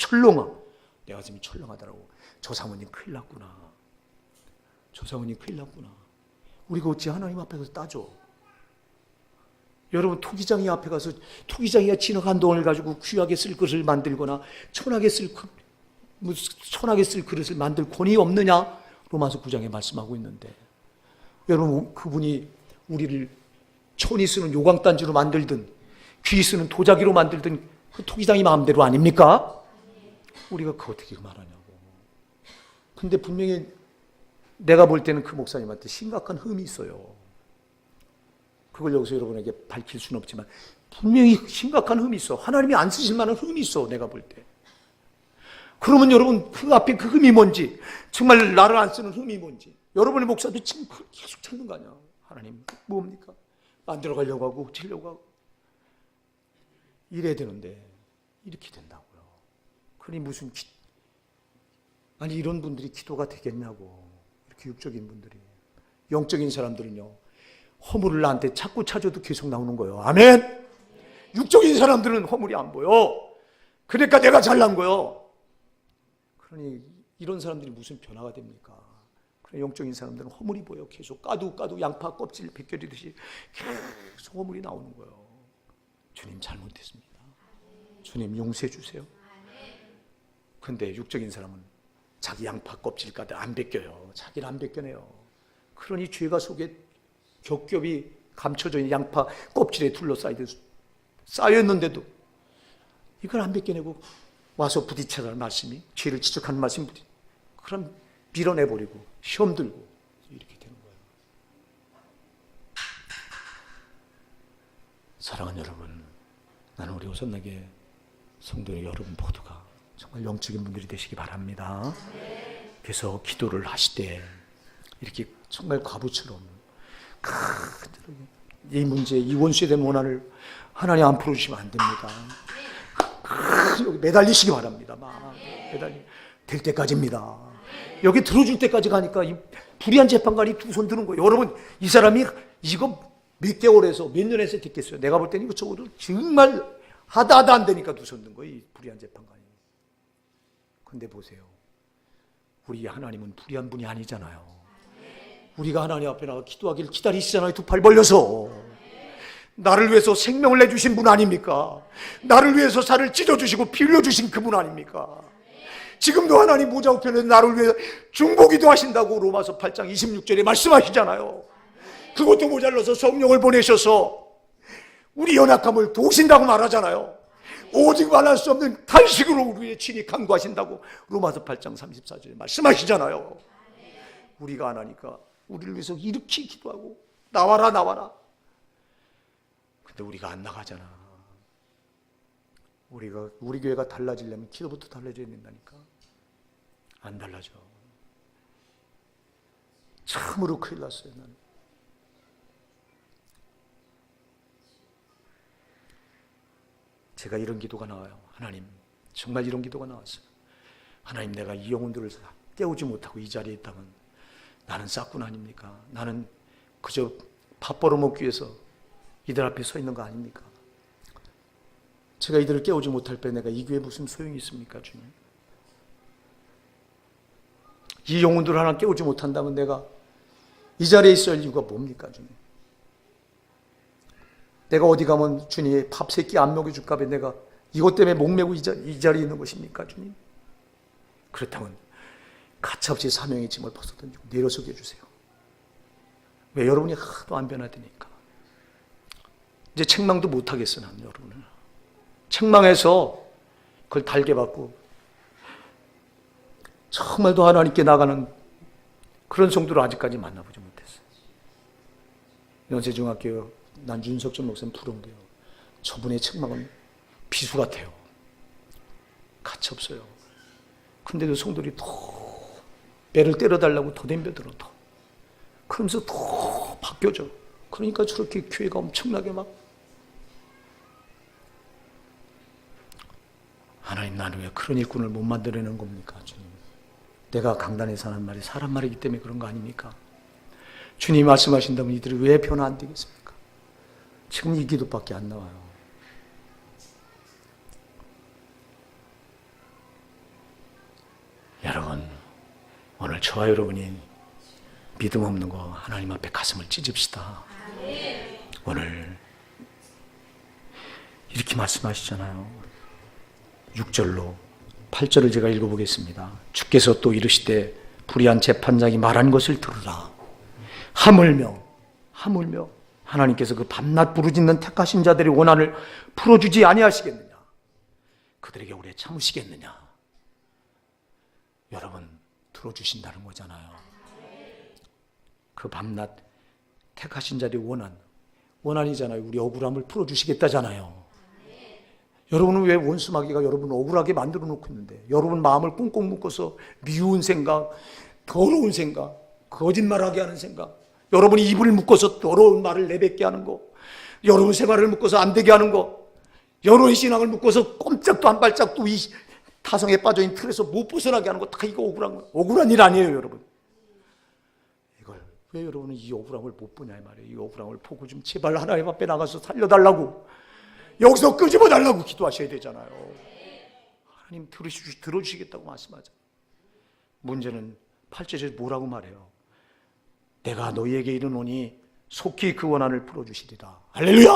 내 가슴이 철렁하더라고. 저 사모님 큰일 났구나. 저 사모님 큰일 났구나. 우리가 어찌 하나님 앞에 가서 따져. 여러분, 토기장이 앞에 가서 토기장이가 지나간 돈을 가지고 귀하게 쓸 것을 만들거나 천하게 쓸 그릇을 만들 권위 없느냐? 로마서 9장에 말씀하고 있는데, 여러분, 그분이 우리를 천이 쓰는 요광단지로 만들든 귀 쓰는 도자기로 만들든 그 토기장이 마음대로 아닙니까? 우리가 그거 어떻게 말하냐고. 근데 분명히 내가 볼 때는 그 목사님한테 심각한 흠이 있어요. 그걸 여기서 여러분에게 밝힐 수는 없지만 분명히 심각한 흠이 있어. 하나님이 안 쓰실 만한 흠이 있어, 내가 볼 때. 그러면 여러분, 그 앞에 그 흠이 뭔지, 정말 나를 안 쓰는 흠이 뭔지, 여러분의 목사도 지금 계속 찾는 거 아니야. 하나님 뭡니까? 만들어 가려고 하고 치려고 하고 이래야 되는데 이렇게 된다고요. 그러니 아니 이런 분들이 기도가 되겠냐고. 이렇게 육적인 분들이. 영적인 사람들은요, 허물을 나한테 자꾸 찾아도 계속 나오는 거예요. 아멘. 육적인 사람들은 허물이 안 보여. 그러니까 내가 잘난 거예요. 그러니 이런 사람들이 무슨 변화가 됩니까? 그래, 영적인 사람들은 허물이 보여. 계속 까도 양파 껍질 벗겨지듯이 계속 허물이 나오는 거예요. 주님 잘못했습니다. 주님 용서해 주세요. 근데 육적인 사람은 자기 양파 껍질 까도 안 벗겨요. 자기를 안 벗겨내요. 그러니 죄가 속에 겹겹이 감춰져 있는 양파 껍질에 쌓여있는데도 이걸 안 벗겨내고 와서 부딪혀갈 말씀이, 죄를 지적하는 말씀이 그럼 밀어내버리고 시험 들고 이렇게 되는 거예요. 사랑하는 여러분, 나는 우리 오선나게 성도 여러분 모두가 정말 영적인 분들이 되시기 바랍니다. 그래서 기도를 하실 때 이렇게 정말 과부처럼 이 문제, 이 원수에 대한 원한을 하나님 안 풀어주시면 안 됩니다. 여기 매달리시기 바랍니다. 될 때까지입니다. 여기 들어줄 때까지 가니까 이 불의한 재판관이 두 손 드는 거예요. 여러분, 이 사람이 이거 몇 개월에서 몇 년에서 됐겠어요. 내가 볼 때는 이거 적어도 정말 하다 안 되니까 두 손 든 거예요. 이 불의한 재판관이. 근데 보세요. 우리 하나님은 불의한 분이 아니잖아요. 우리가 하나님 앞에 나가 기도하기를 기다리시잖아요. 두 팔 벌려서. 나를 위해서 생명을 내주신 분 아닙니까? 나를 위해서 살을 찢어주시고 피 흘려주신 그분 아닙니까? 지금도 하나님 모자 우편에서 나를 위해 중보기도 하신다고 로마서 8장 26절에 말씀하시잖아요. 그것도 모자라서 성령을 보내셔서 우리 연약함을 도우신다고 말하잖아요. 오직 말할 수 없는 탄식으로 우리의 친히 간구하신다고 로마서 8장 34절에 말씀하시잖아요. 우리가 안 하니까 우리를 위해서 이렇게 기도하고 나와라 나와라. 근데 우리가 안 나가잖아. 우리 교회가 달라지려면 기도부터 달라져야 된다니까. 안 달라져. 참으로 큰일 났어요. 나는. 제가 이런 기도가 나와요. 하나님, 정말 이런 기도가 나왔어요. 하나님, 내가 이 영혼들을 깨우지 못하고 이 자리에 있다면 나는 싹군 아닙니까? 나는 그저 밥 벌어먹기 위해서 이들 앞에 서 있는 거 아닙니까? 제가 이들을 깨우지 못할 때 내가 이 교회에 무슨 소용이 있습니까, 주님? 이 영혼들을 하나 깨우지 못한다면 내가 이 자리에 있을 이유가 뭡니까, 주님? 내가 어디 가면 주님 밥 세 끼 안 먹여줄까 봐 내가 이것 때문에 목매고 이 자리에 있는 것입니까, 주님? 그렇다면 가차없이 사명의 짐을 벗어던지고 내려서게 해주세요. 왜? 여러분이 하도 안 변하다니까. 이제 책망도 못하겠어, 난 여러분을. 책망해서 그걸 달게 받고 정말도 하나님께 나가는 그런 성도를 아직까지 만나보지 못했어요. 연세중학교 난 윤석준 목사님 부러운데요. 저분의 책망은 비수 같아요. 가차없어요. 근데도 성도들이 더 배를 때려달라고 더 덤벼들어 더. 그러면서 더 바뀌어져. 그러니까 저렇게 교회가 엄청나게 막 하나님, 나는 왜 그런 일꾼을 못 만들어내는 겁니까, 주님? 내가 강단에서 하는 말이 사람 말이기 때문에 그런 거 아닙니까? 주님 말씀하신다면 이들이 왜 변화 안 되겠습니까? 지금 이 기도밖에 안 나와요. 여러분, 오늘 저와 여러분이 믿음 없는 거 하나님 앞에 가슴을 찢읍시다. 오늘 이렇게 말씀하시잖아요. 6절로 8절을 제가 읽어보겠습니다. 주께서 또 이르시되 불의한 재판장이 말한 것을 들으라. 하물며 하나님께서 그 밤낮 부르짖는 택하신 자들의 원한을 풀어주지 아니하시겠느냐? 그들에게 오래 참으시겠느냐? 여러분, 들어주신다는 거잖아요. 그 밤낮 택하신 자들의 원한이잖아요. 우리 억울함을 풀어주시겠다잖아요. 여러분은 왜 원수마귀가 여러분을 억울하게 만들어 놓고 있는데, 여러분 마음을 꽁꽁 묶어서 미운 생각, 더러운 생각, 거짓말하게 하는 생각, 여러분이 입을 묶어서 더러운 말을 내뱉게 하는 거, 여러분 생활을 묶어서 안 되게 하는 거, 여러분의 신앙을 묶어서 꼼짝도 한 발짝도 이 타성에 빠져있는 틀에서 못 벗어나게 하는 거, 다 이거 억울한 거예요. 억울한 일 아니에요, 여러분. 이걸 왜 여러분은 이 억울함을 못 보냐 이 말이에요. 이 억울함을 보고 좀 제발 하나님 앞에 나가서 살려달라고, 여기서 끄집어달라고 기도하셔야 되잖아요. 하나님 들어주시겠다고 말씀하죠. 문제는 8절에서 뭐라고 말해요? 내가 너희에게 이르노니 속히 그 원한을 풀어주시리라. 할렐루야!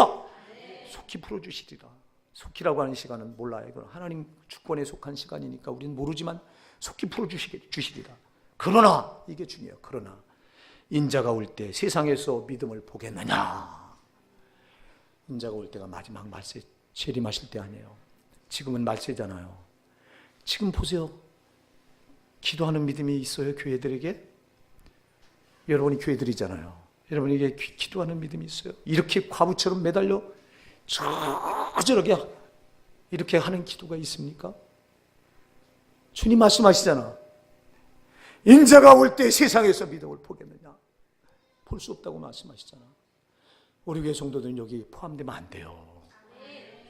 속히 풀어주시리라. 속히라고 하는 시간은 몰라요. 이건 하나님 주권에 속한 시간이니까 우리는 모르지만 속히 풀어주시리라. 그러나, 이게 중요해요. 그러나 인자가 올 때 세상에서 믿음을 보겠느냐? 인자가 올 때가 마지막 말세 재림하실 때 아니에요. 지금은 말세잖아요. 지금 보세요. 기도하는 믿음이 있어요, 교회들에게? 여러분이 교회들이잖아요. 여러분에게 기도하는 믿음이 있어요? 이렇게 과부처럼 매달려 저렇게 이렇게 하는 기도가 있습니까? 주님 말씀하시잖아. 인자가 올 때 세상에서 믿음을 보겠느냐? 볼 수 없다고 말씀하시잖아. 우리 교회 성도들은 여기 포함되면 안 돼요.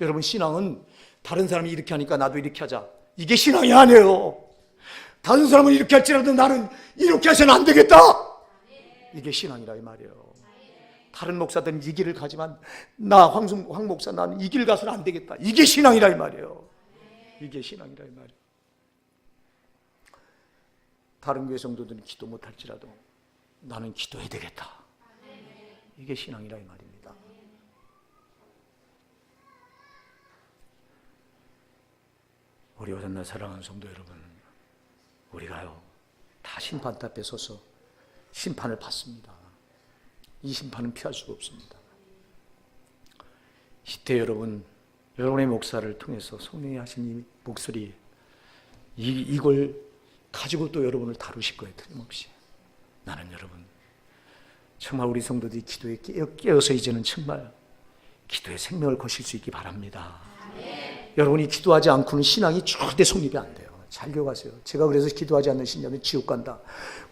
여러분, 신앙은 다른 사람이 이렇게 하니까 나도 이렇게 하자, 이게 신앙이 아니에요. 다른 사람은 이렇게 할지라도 나는 이렇게 해서는 안 되겠다, 이게 신앙이라 이 말이에요. 다른 목사들은 이 길을 가지만 나 황 목사 나는 이 길 가서는 안 되겠다, 이게 신앙이라 이 말이에요. 이게 신앙이라 이 말이에요. 다른 교회 성도들은 기도 못할지라도 나는 기도해야 되겠다, 이게 신앙이라 이 말입니다. 우리 오전날 사랑하는 성도 여러분, 우리가요 다 심판대 앞에 서서 심판을 받습니다. 이 심판은 피할 수가 없습니다. 이때 여러분의 목사를 통해서 성령이 하신 이 목소리, 이걸 가지고 또 여러분을 다루실 거예요. 틀림없이. 나는 여러분 정말 우리 성도들이 기도에 깨어서 이제는 정말 기도에 생명을 거실 수 있기 바랍니다. 여러분이 기도하지 않고는 신앙이 절대 성립이 안 돼요. 잘 기억하세요. 제가 그래서 기도하지 않는 신앙은 지옥 간다.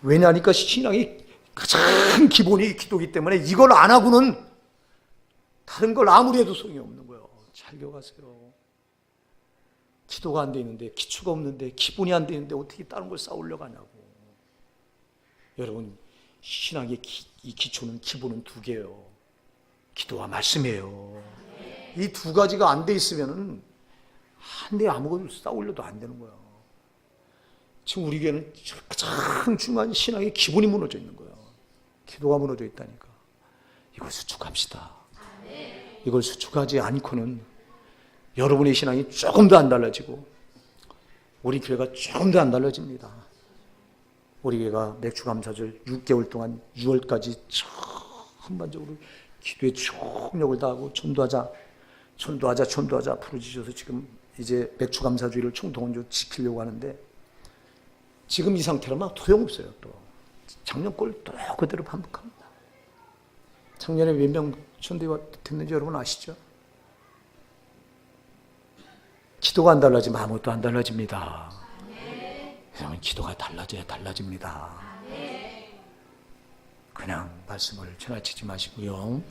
왜냐하니까 신앙이 가장 기본이 기도이기 때문에 이걸 안 하고는 다른 걸 아무리 해도 소용이 없는 거예요. 잘 기억하세요. 기도가 안 돼 있는데, 기초가 없는데, 기본이 안 돼 있는데 어떻게 다른 걸 쌓으려고 하냐고. 여러분, 신앙의 이 기초는, 기본은 두 개예요. 기도와 말씀이에요. 이 두 가지가 안 돼 있으면은 한데 아무것도 쌓으려도 안 되는 거야. 지금 우리 교회는 가장 중요한 신앙의 기본이 무너져 있는 거야. 기도가 무너져 있다니까. 이걸 수축합시다. 이걸 수축하지 않고는 여러분의 신앙이 조금 더 안 달라지고 우리 교회가 조금 더 안 달라집니다. 우리 교회가 맥주감사절 6개월 동안 6월까지 전반적으로 기도에 총력을 다하고 전도하자 부르짖어서 지금 이제 맥주감사주의를 총동원적으로 지키려고 하는데 지금 이 상태라면 소용없어요. 또 작년 걸 또 그대로 반복합니다. 작년에 몇 명 전도가 됐는지 여러분 아시죠? 기도가 안 달라지면 아무것도 안 달라집니다. 여러분 기도가 달라집니다. 그냥 말씀을 지나치지 마시고요.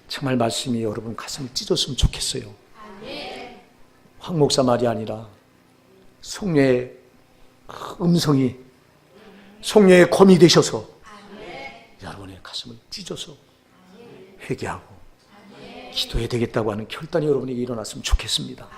정말 말씀이 여러분 가슴을 찢었으면 좋겠어요. 황 목사 말이 아니라 성령의 음성이 성령의 검이 되셔서 여러분의 가슴을 찢어서 회개하고 기도해야 되겠다고 하는 결단이 여러분에게 일어났으면 좋겠습니다.